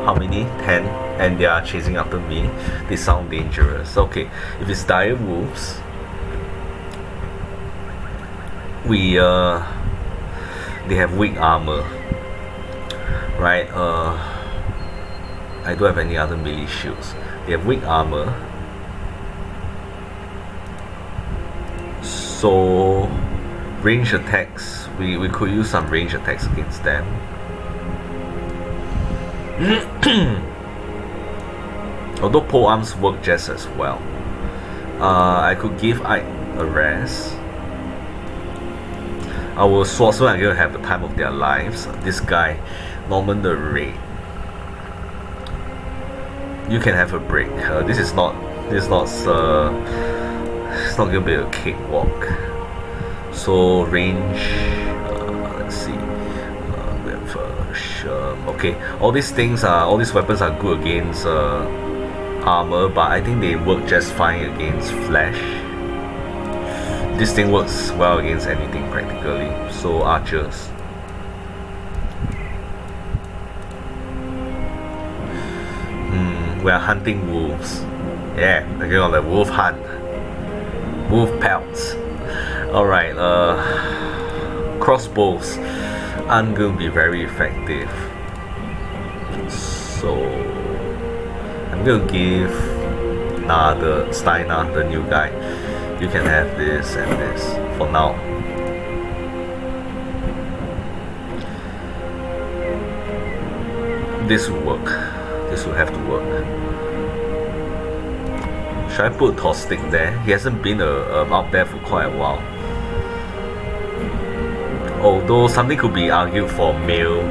How many? 10, and they are chasing after me. They sound dangerous. Okay, if it's dire wolves, they have weak armor, right? I don't have any other melee shields. They have weak armor, so range attacks, we could use some range attacks against them. Although pole arms work just as well. I could give Ike a rest. Our swordsmen are going to have the time of their lives. This guy, Norman the Red, you can have a break. It's not going to be a cakewalk. So range, let's see, we have okay, all these things are, all these weapons are good against armor, but I think they work just fine against flesh. This thing works well against anything practically, so archers. We are hunting wolves. Yeah, we're going on the wolf hunt. Wolf pelts. Alright, crossbows aren't going to be very effective. So I'm going to give the Steiner, the new guy. You can have this and this for now. This will work. This will have to work. Should I put Tostig there? He hasn't been up there for quite a while. Although something could be argued for mail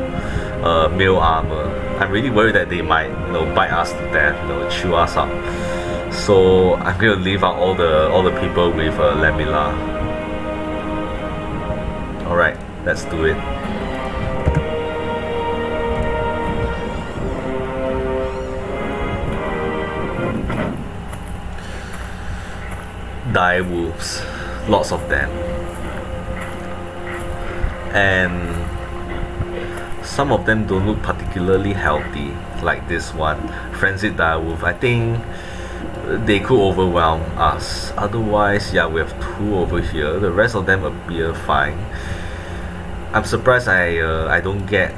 armor. I'm really worried that they might, bite us to death, chew us up. So I'm gonna leave out all the people with Lamilla. Alright, let's do it. Die wolves, lots of them, and some of them don't look particularly healthy, like this one, Frenzied Direwolf. I think they could overwhelm us. Otherwise, yeah, we have two over here. The rest of them appear fine. I'm surprised I don't get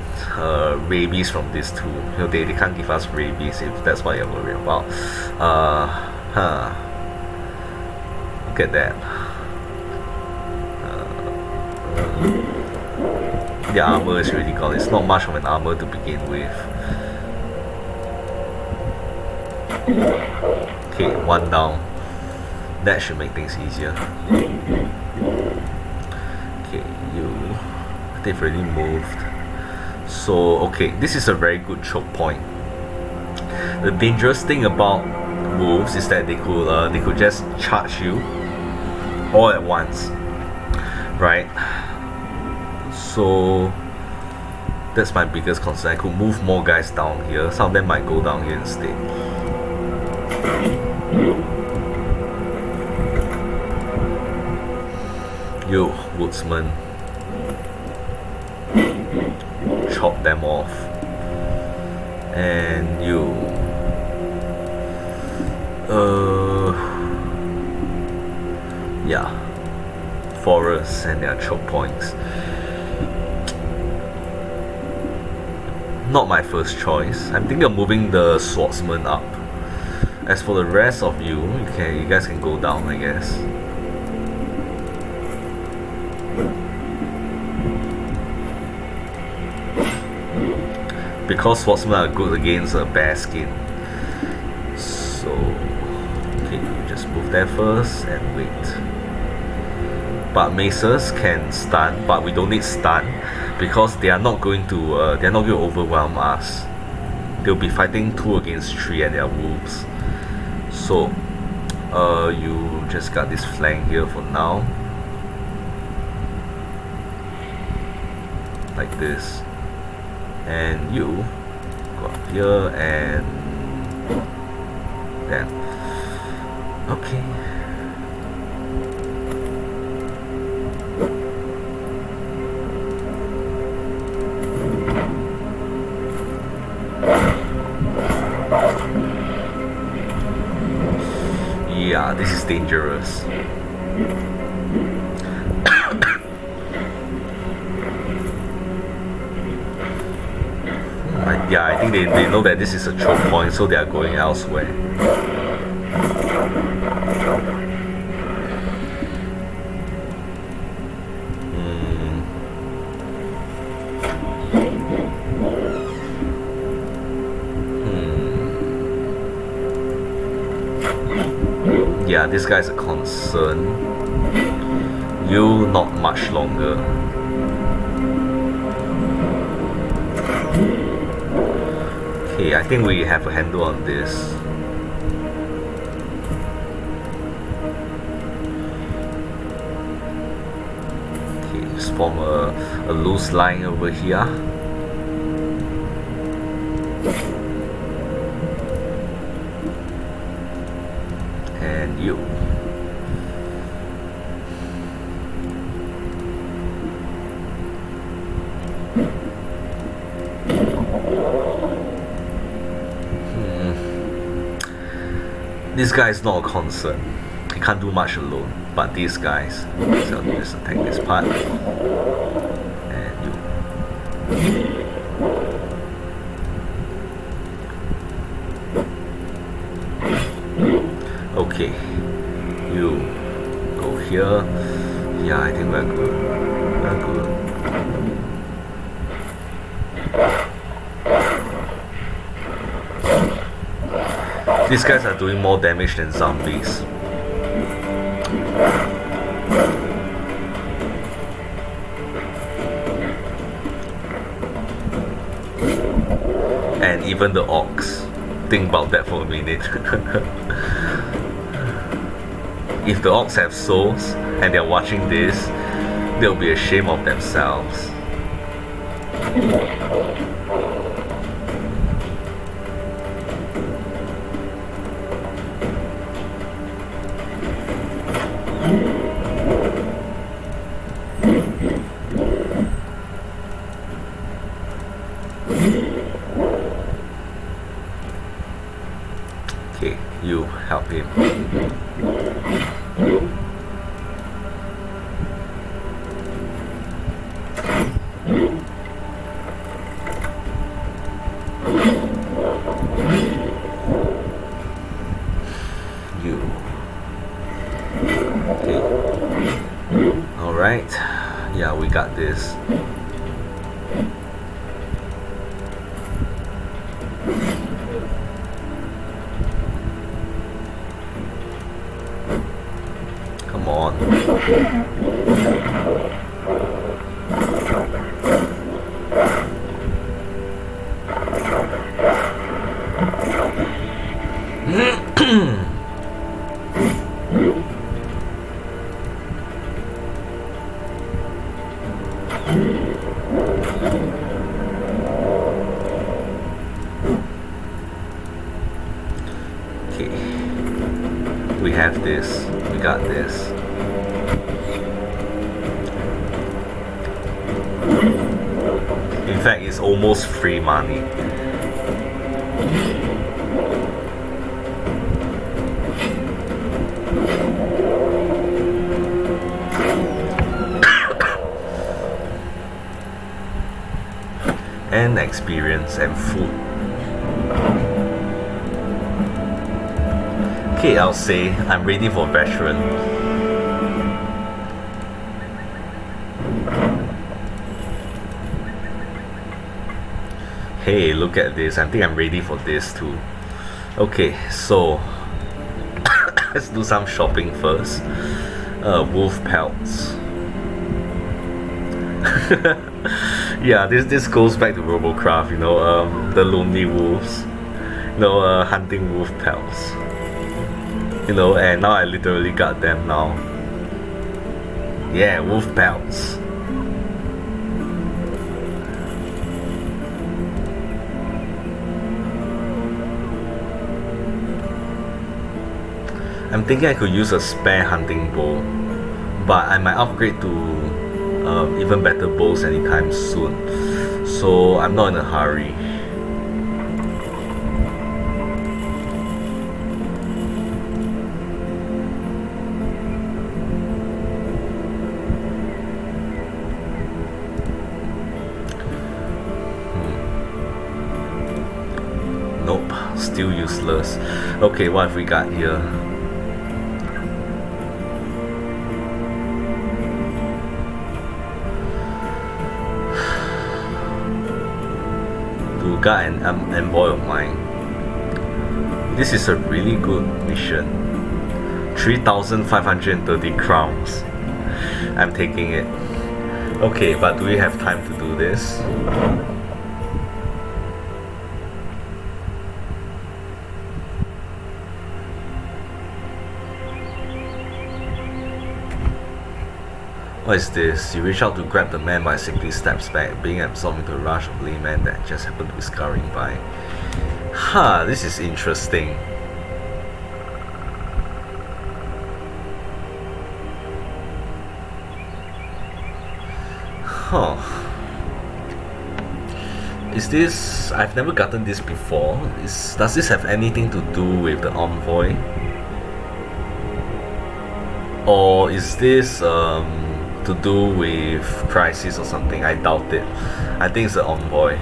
rabies from these two. They can't give us rabies if that's what you're worried about. Look at that. The armor is really gone. It's not much of an armor to begin with. Okay, one down. That should make things easier. Okay, they've already moved. So, okay, this is a very good choke point. The dangerous thing about wolves is that they could just charge you all at once, right? So that's my biggest concern. I could move more guys down here. Some of them might go down here instead. Yo, woodsman, chop them off. And you yeah, forests and their choke points. Not my first choice. I'm thinking of moving the swordsman up. As for the rest of you, you guys can go down, I guess. Because swordsmen are good against bear skin. So, okay, you just move there first and wait. But maces can stun, but we don't need stun because they are not going to overwhelm us. They'll be fighting 2 against 3 and they are wolves. So you just got this flank here for now, like this, and you go up here and then okay. Yeah, this is dangerous. Yeah, I think they know that this is a choke point, so they are going elsewhere. Yeah, this guy's a concern. You not much longer. Okay, I think we have a handle on this. Just form a loose line over here. And you. This guy is not a concert. He can't do much alone. But these guys, so I'll just attack this part. And you. Okay. You go here. Yeah, I think we're good. We're good. These guys are doing more damage than zombies. And even the orcs. Think about that for a minute. If the orcs have souls and they're watching this, they'll be ashamed of themselves. Okay, you help him. You. Okay. Alright. Yeah, we got this. Come on. Okay. We have this. We got this. In fact, it's almost free money. And experience and food. Okay, I'll say I'm ready for veteran. Hey, look at this. I think I'm ready for this too. Okay, so let's do some shopping first. Wolf pelts. Yeah, this goes back to Robocraft, you know, the lonely wolves. You know, hunting wolf pelts. You know, and now I literally got them now. Yeah, wolf pelts. I'm thinking I could use a spare hunting bow, but I might upgrade to even better bows anytime soon. So I'm not in a hurry. Nope, still useless. Okay, what have we got here? Got an envoy of mine. This is a really good mission. 3,530 crowns. I'm taking it. Okay, but do we have time to do this? What is this? You reach out to grab the man, but simply steps back, being absorbed into a rush of laymen that just happened to be scurrying by. Huh, this is interesting. Huh. Is this... I've never gotten this before. Does this have anything to do with the envoy? Or is this to do with Crisis or something? I doubt it. I think it's the envoy.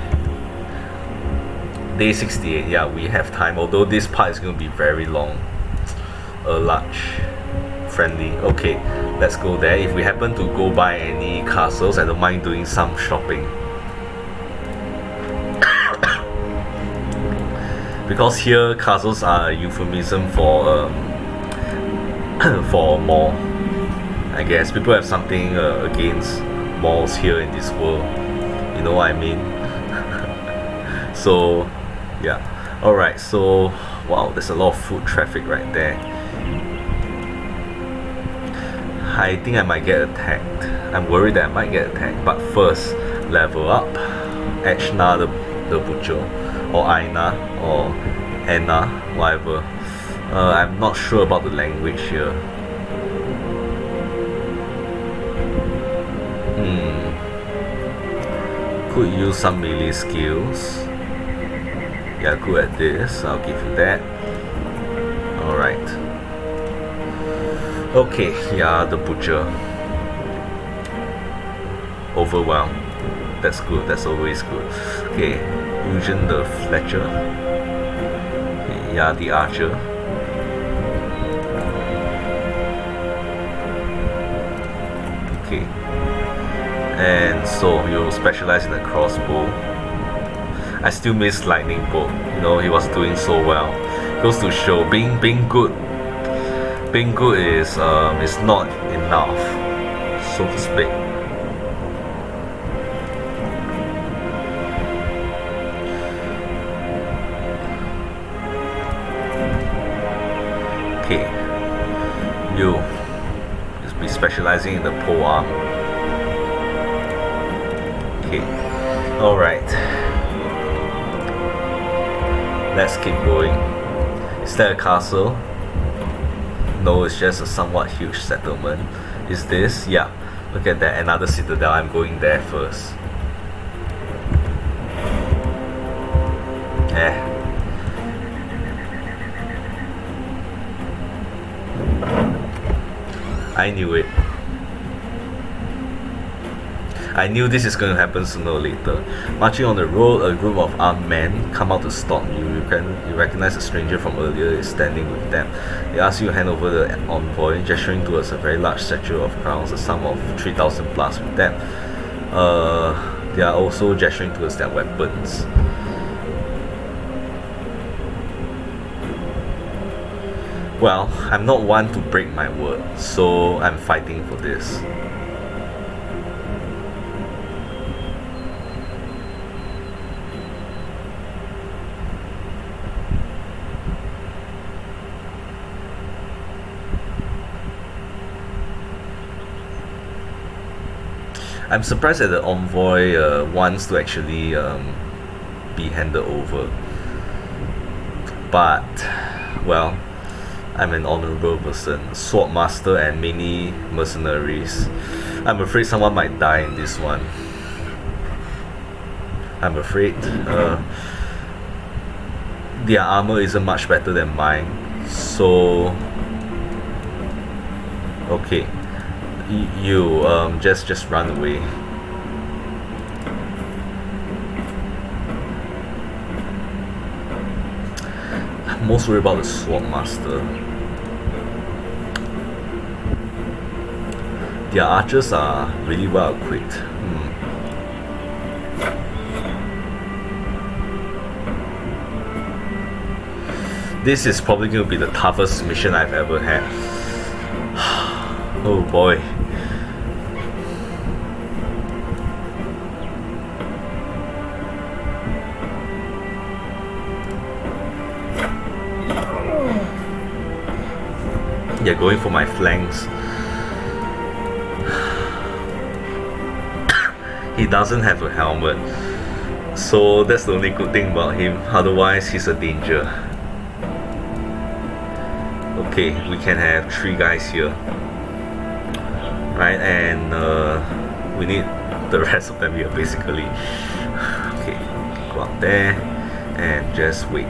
Day 68, yeah, we have time, although this part is going to be very long. A large friendly. Okay, let's go there. If we happen to go by any castles, I don't mind doing some shopping. Because here castles are a euphemism for for mall. I guess people have something against malls here in this world. You know what I mean? So yeah. Alright, so wow, there's a lot of foot traffic right there. I think I might get attacked. I'm worried that I might get attacked. But first, level up. Echna the butcher, or Aina, or Anna, whatever. I'm not sure about the language here. Could use some melee skills. Yeah, good at this. I'll give you that. Alright. Okay, yeah, the butcher. Overwhelmed. That's good, that's always good. Okay, Eugen the Fletcher. Okay, yeah, the archer. Okay. And so you specialize in the crossbow. I still miss lightning bolt. You know, he was doing so well. Goes to show being good is not enough, so to speak. Okay, you just be specializing in the polearm. Okay, all right. Let's keep going. Is there a castle? No, it's just a somewhat huge settlement. Is this? Yeah. Look at that, another citadel. I'm going there first. I knew it. I knew this is going to happen sooner or later. Marching on the road, a group of armed men come out to stop you. You recognize a stranger from earlier is standing with them. They ask you to hand over the envoy, gesturing towards a very large statue of crowns, a sum of 3,000 plus with them. They are also gesturing towards their weapons. Well, I'm not one to break my word, so I'm fighting for this. I'm surprised that the envoy wants to actually be handed over. But, well, I'm an honorable person. Swordmaster and many mercenaries. I'm afraid someone might die in this one. I'm afraid their armor isn't much better than mine. So, okay. You just run away. I'm most worried about the Swordmaster. Their archers are really well equipped. This is probably going to be the toughest mission I've ever had. Oh boy. Yeah, going for my flanks. he doesn't have a helmet. So that's the only good thing about him. Otherwise, he's a danger. Okay, we can have 3 guys here. Right, and we need the rest of them here basically. Okay, go up there and just wait.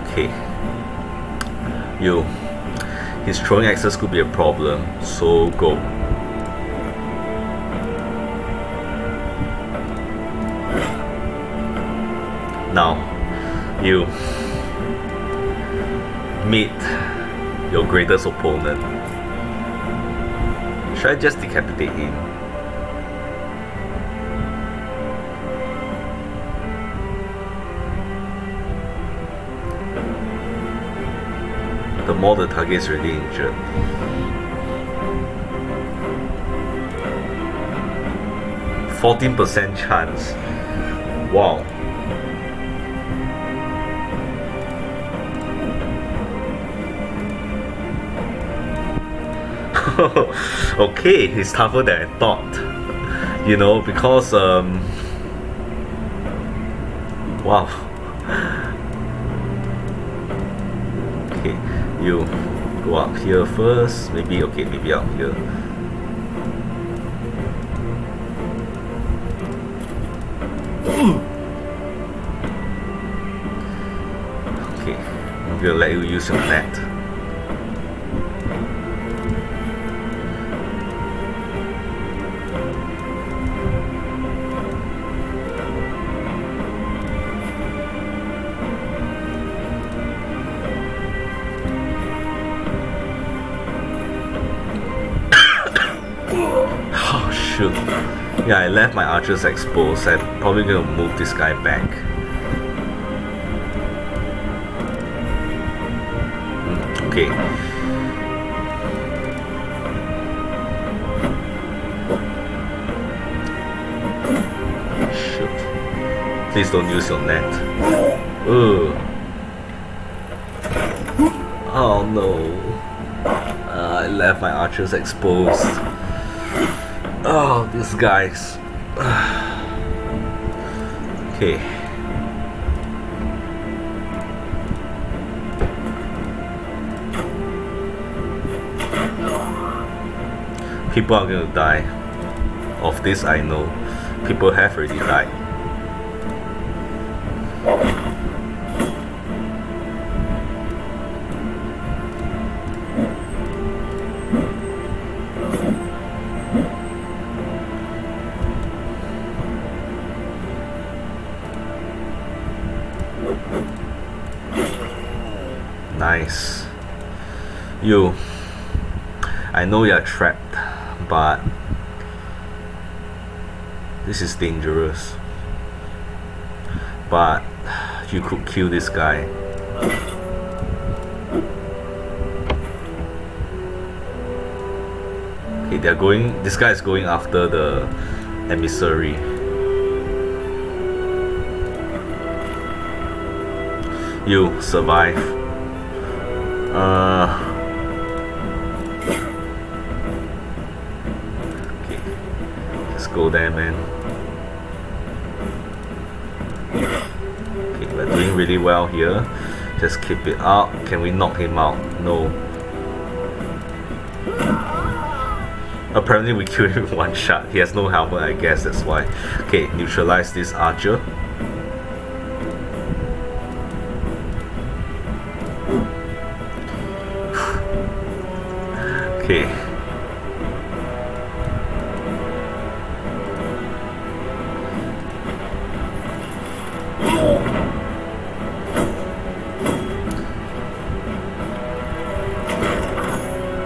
Okay, yo, his throwing access could be a problem, so go. Now, you meet your greatest opponent. Should I just decapitate him? The more the target is really injured. %14 chance. Wow. Okay, he's tougher than I thought. You know, because wow. Okay, you go up here first. Maybe okay, maybe up here. Okay, I'm gonna let you use your net. Shoot. Yeah, I left my archers exposed. I'm probably gonna move this guy back. Okay. Shoot. Please don't use your net. Ugh. Oh no. I left my archers exposed. Oh, these guys. Okay. People are gonna die. Of this I know. People have already died. Nice. You. I know you're trapped, but this is dangerous. But you could kill this guy. Okay, they're going. This guy is going after the emissary. You survive. Okay, let's go there, man. Okay, we're doing really well here. Just keep it up. Can we knock him out? No. Apparently we killed him with 1 shot. He has no helmet, I guess that's why. Okay, neutralize this archer. Okay.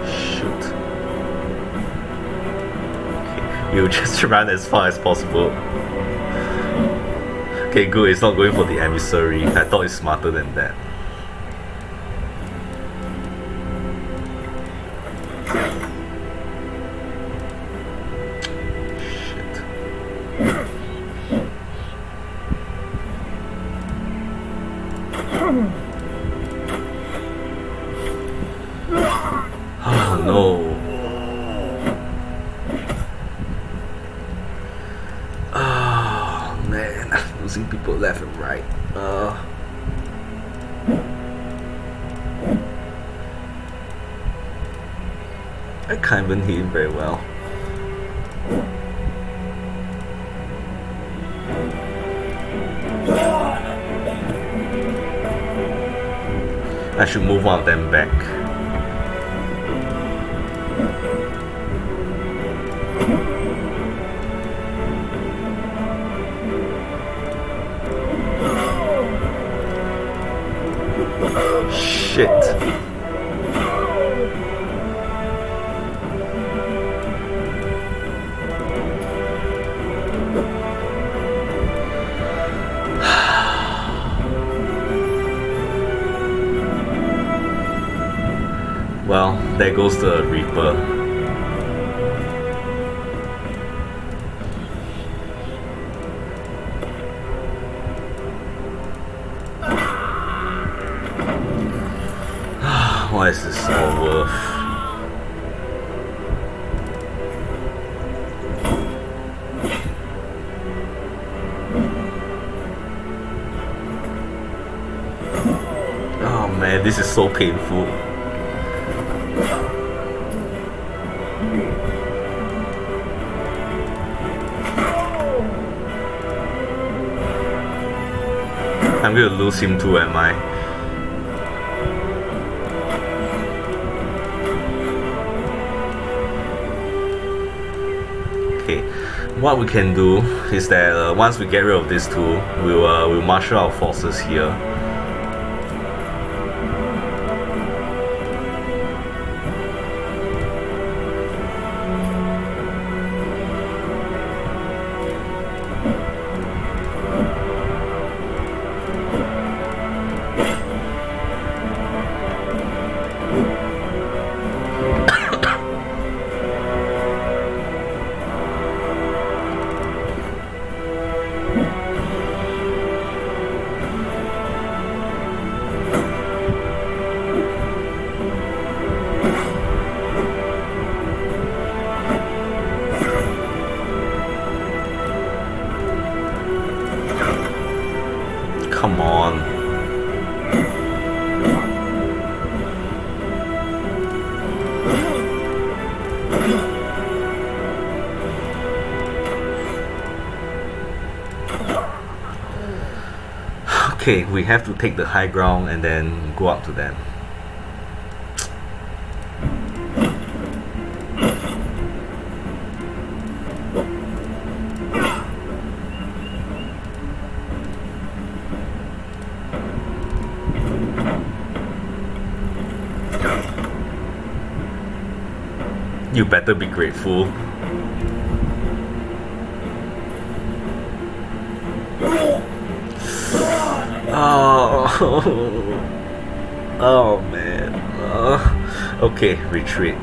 Shoot. Okay. You just run as far as possible. Okay, good. It's not going for the emissary. I thought it's smarter than that. Oh no. Oh man, I'm losing people left and right. I can't even hit him very well. I should move one of them back. Shit. Well, there goes the Reaper. Why is this all worth? Oh man, this is so painful. I'm gonna lose him too, am I? Okay, what we can do is that once we get rid of these two, we'll marshal our forces here. Come on. Okay, we have to take the high ground and then go up to them. You better be grateful. Oh, oh man. Okay, retreat.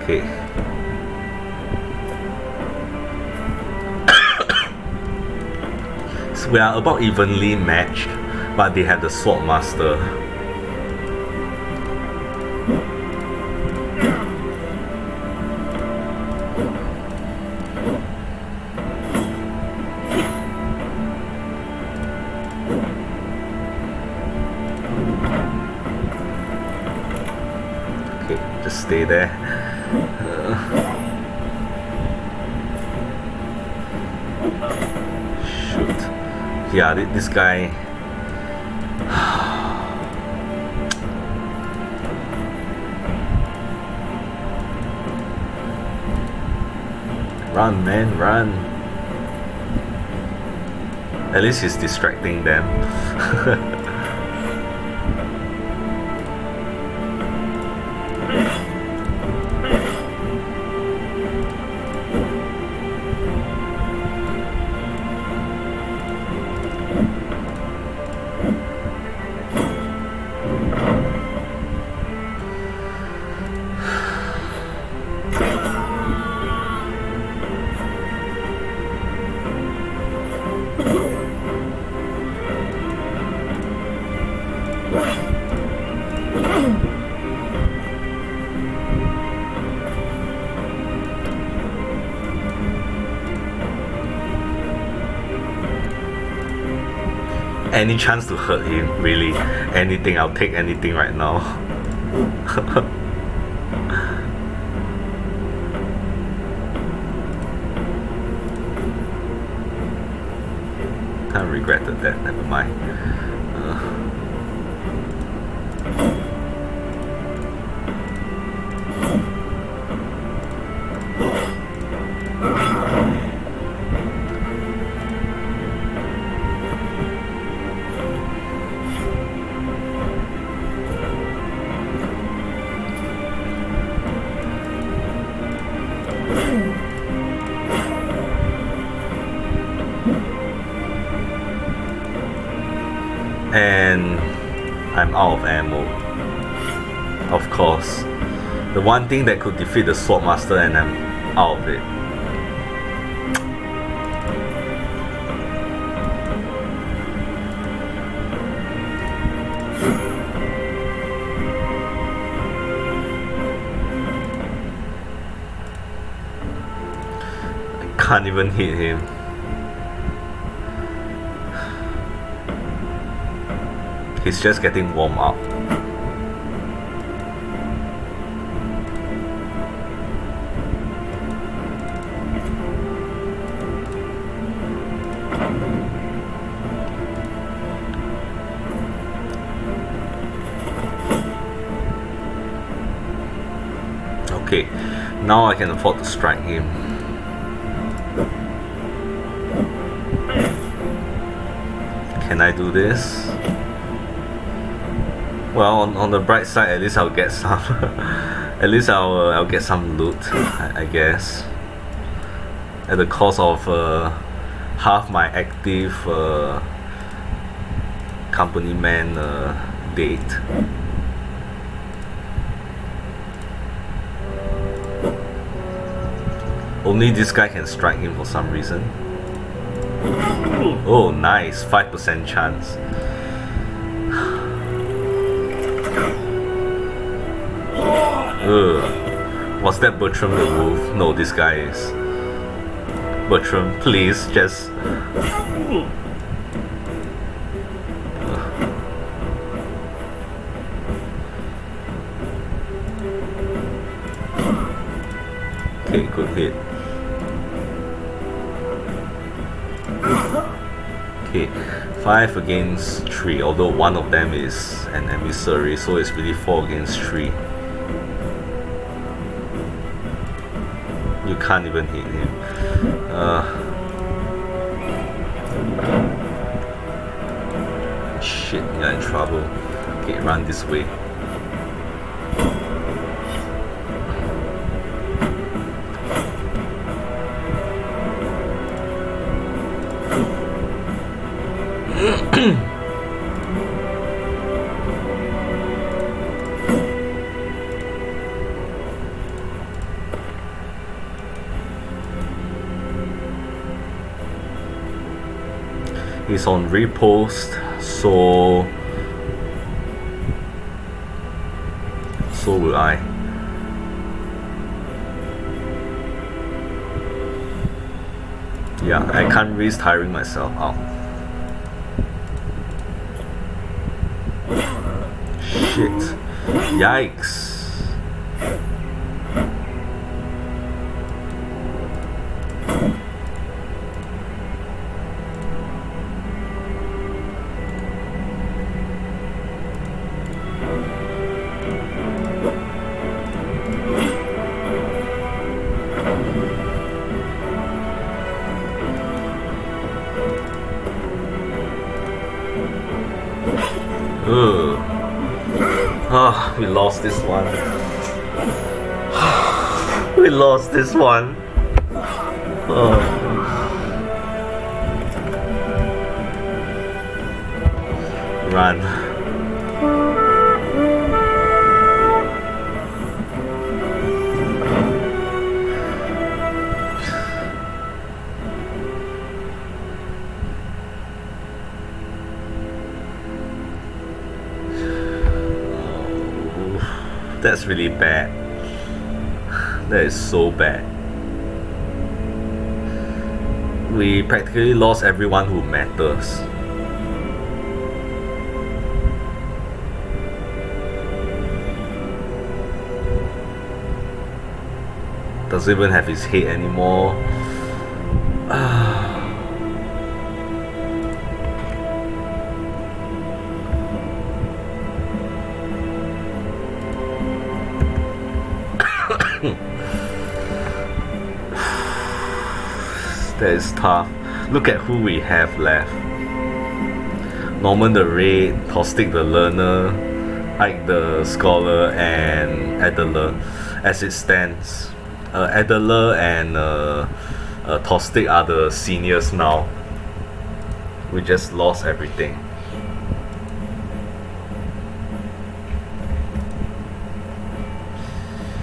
Okay. So we are about evenly matched, but they have the Sword Master. Okay, just stay there. Shoot. Yeah, this guy. Run, man, run. At least he's distracting them. Any chance to hurt him, really. Anything, I'll take anything right now. I regretted that, never mind. And I'm out of ammo. Of course. The one thing that could defeat the Swordmaster, and I'm out of it. I can't even hit him. He's just getting warm up. Okay, now I can afford to strike him. Can I do this? Well, on the bright side, at least I'll get some. At least I'll get some loot, I guess. At the cost of half my active company man date. Only this guy can strike him for some reason. Oh, nice, 5% chance. Was that Bertram the wolf? No, this guy is. Bertram, please just. Okay, good hit. Okay, 5 against 3, although one of them is an emissary, so it's really 4 against 3. You can't even hit him. Shit, you're in trouble. Okay, run this way. He's on repost, so will I. Yeah, I can't risk tiring myself out. Shit. Yikes. Ah, we lost this one. We lost this one. Oh. Run. That's really bad. That is so bad. We practically lost everyone who matters. Doesn't even have his head anymore. That is tough. Look at who we have left. Norman the Red, Tostic the Learner, Ike the Scholar, and Adler. As it stands, Adler and Tostic are the seniors now. We just lost everything.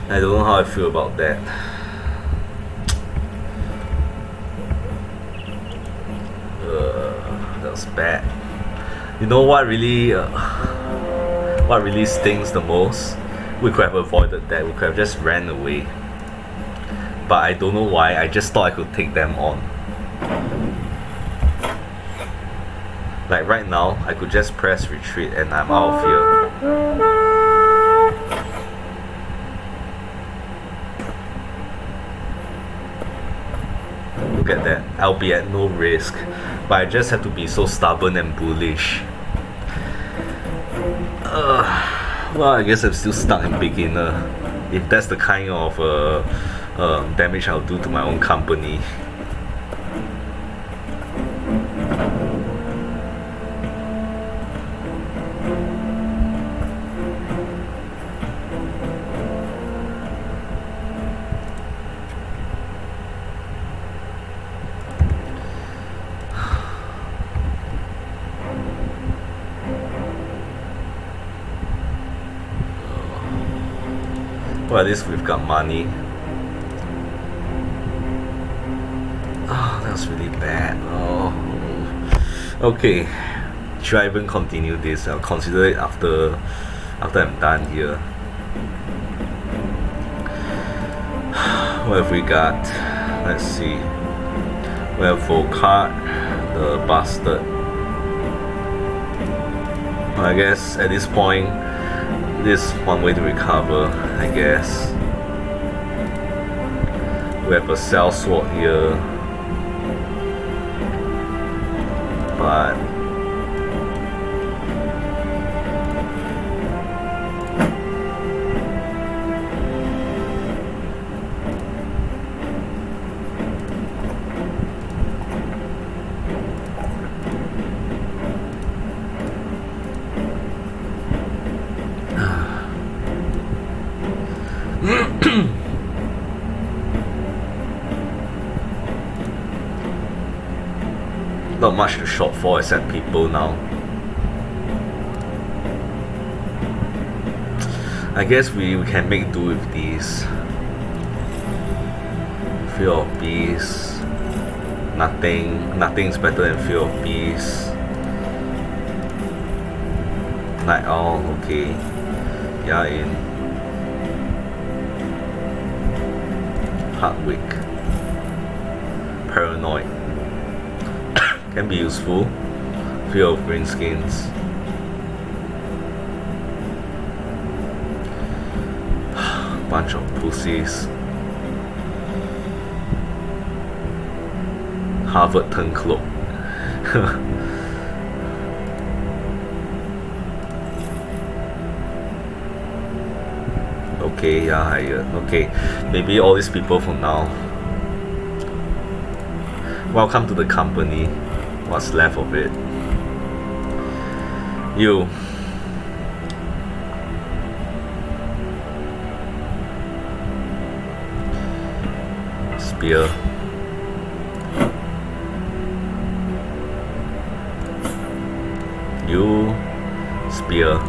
I don't know how I feel about that. That was bad. You know what really stings the most? We could have avoided that. We could have just ran away. But I don't know why. I just thought I could take them on. Like right now, I could just press retreat and I'm out of here. Look at that. I'll be at no risk. But I just have to be so stubborn and bullish. Well, I guess I'm still stuck in beginner. If that's the kind of damage I'll do to my own company. Well, at least we've got money. Oh, that was really bad. Oh. Okay. Should I even continue this? I'll consider it after I'm done here. What have we got? Let's see. We have Volkart, the bastard. I guess at this point, this is one way to recover, I guess. We have a Cell Sword here. But not much to shop for except people now. I guess we can make do with these. Fear of Beast. Nothing's better than Fear of Beast. Night Owl, okay. Yeah, in Hardwick. Paranoid. Can be useful. Fear of Greenskins. Bunch of pussies. Harvard Turncloak. Okay, yeah, hired. Okay, maybe all these people for now. Welcome to the company. What's left of it? You. Spear. You. Spear.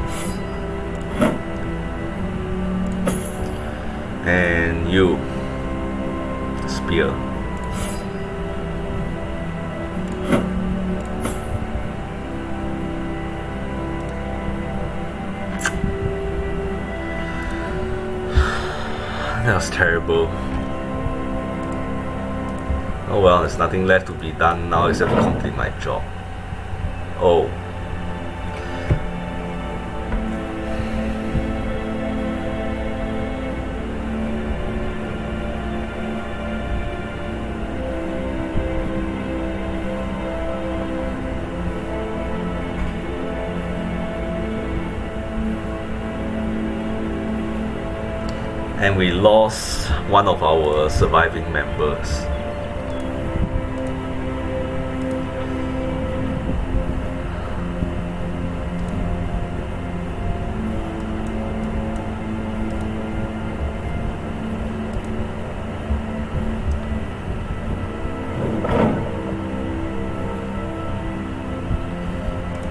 And you. Spear. That was terrible. Oh well, there's nothing left to be done now except to complete my job. Oh. And we lost one of our surviving members.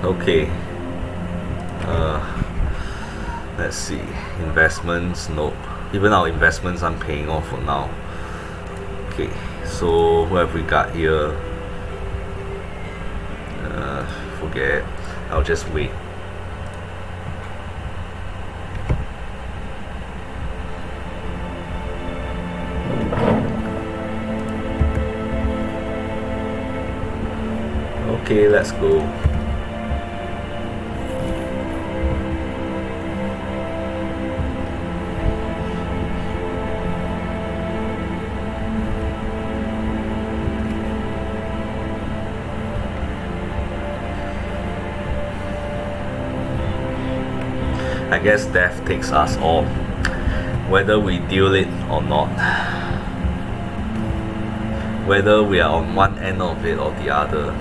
Okay. Let's see. Investments, nope. Even our investments aren't paying off for now. Okay, so what have we got here? Forget. I'll just wait. Okay, let's go. I guess death takes us all, whether we deal it or not, whether we are on one end of it or the other.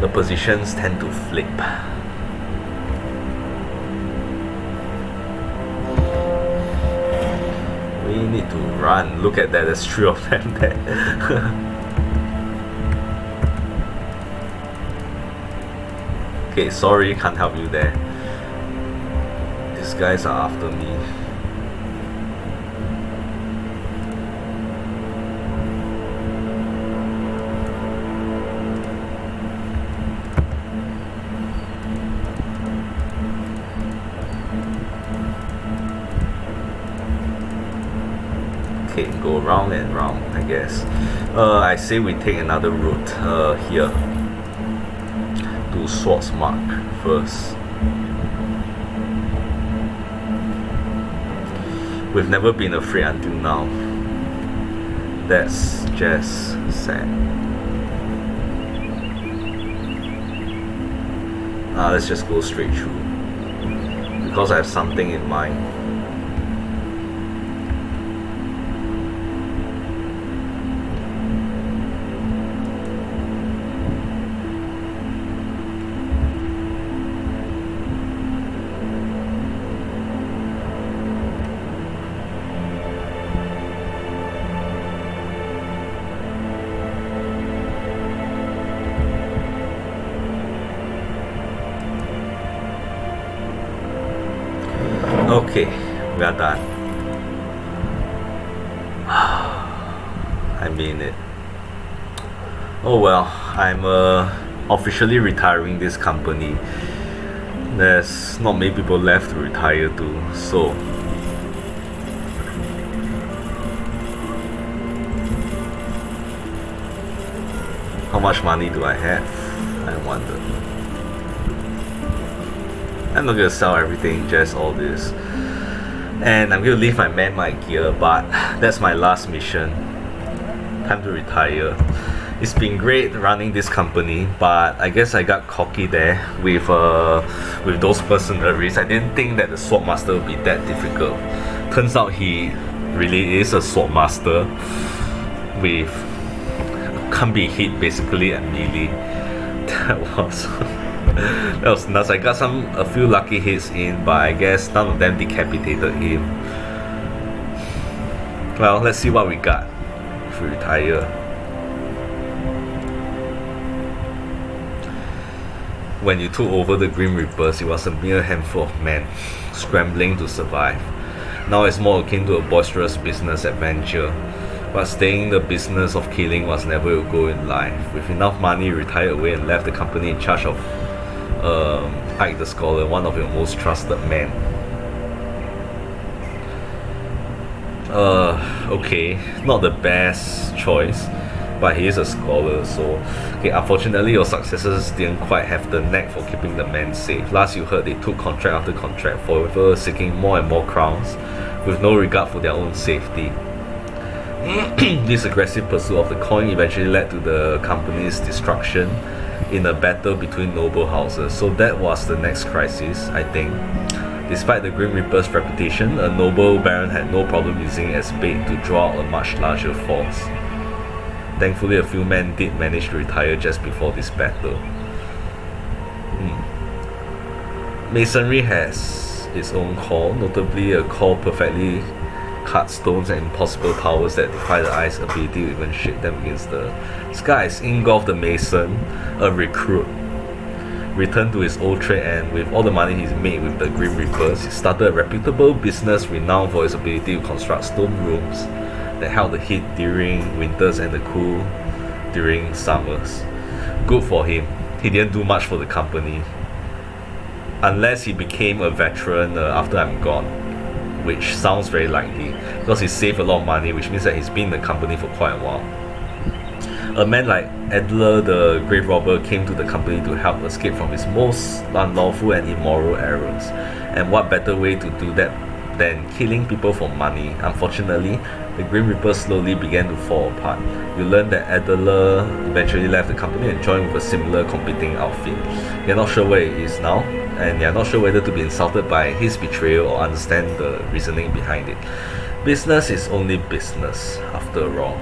The positions tend to flip. We need to run. Look at that, there's 3 of them there. Okay, sorry, can't help you there. These guys are after me. Okay, go round and round, I guess. I say we take another route here to Swordsmark first. We've never been afraid until now. That's just sad. Let's just go straight through, because I have something in mind. Okay, we are done. I mean it. Oh well, I'm officially retiring this company. There's not many people left to retire to, so how much money do I have? I wonder. I'm not gonna sell everything, just all this. And I'm gonna leave my man-made gear, but that's my last mission. Time to retire. It's been great running this company, but I guess I got cocky there with those mercenaries. I didn't think that the Swordmaster would be that difficult. Turns out he really is a Swordmaster with can't be hit basically at melee. That was nuts. I got a few lucky hits in, but I guess none of them decapitated him. Well, let's see what we got if we retire. When you took over the Grim Reapers, it was a mere handful of men scrambling to survive. Now it's more akin to a boisterous business adventure. But staying in the business of killing was never your goal in life. With enough money, you retired away and left the company in charge of Ike the Scholar, one of your most trusted men. Okay, not the best choice, but he is a scholar, so okay, unfortunately your successors didn't quite have the knack for keeping the men safe. Last you heard, they took contract after contract, forever seeking more and more crowns, with no regard for their own safety. This aggressive pursuit of the coin eventually led to the company's destruction in a battle between noble houses. So that was the next crisis, I think. Despite the Grim Reaper's reputation, a noble baron had no problem using it as bait to draw out a much larger force. Thankfully, a few men did manage to retire just before this battle. Masonry has its own core, notably a core perfectly cut stones and impossible towers that defy the eye's ability to even shake them against the skies. Ingolf the Mason, a recruit, returned to his old trade, and with all the money he's made with the Grim Reapers, he started a reputable business renowned for its ability to construct stone rooms that held the heat during winters and the cool during summers. Good for him. He didn't do much for the company, unless he became a veteran after I'm gone, which sounds very likely, because he saved a lot of money, which means that he's been in the company for quite a while. A man like Adler the Grave Robber came to the company to help escape from his most unlawful and immoral errors. And what better way to do that than killing people for money? Unfortunately, the Grim Reaper slowly began to fall apart. You learn that Adler eventually left the company and joined with a similar competing outfit. You're not sure where he is now, and you're not sure whether to be insulted by his betrayal or understand the reasoning behind it. Business is only business, after all.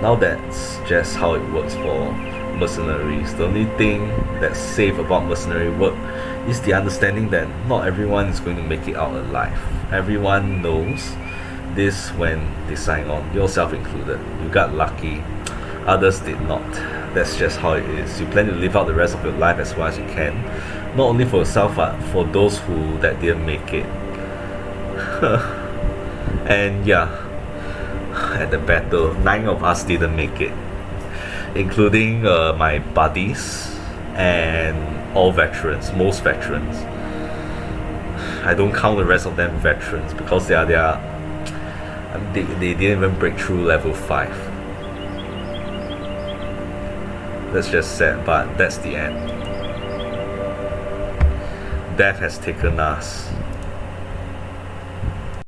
Now that's just how it works for mercenaries. The only thing that's safe about mercenary work is the understanding that not everyone is going to make it out alive. Everyone knows this when they sign on, yourself included. You got lucky, others did not. That's just how it is. You plan to live out the rest of your life as well as you can, not only for yourself but for those that didn't make it. And yeah, at the battle, 9 of us didn't make it, including my buddies and all veterans, most veterans. I don't count the rest of them veterans because they didn't even break through level 5. That's just sad, but that's the end. Death has taken us.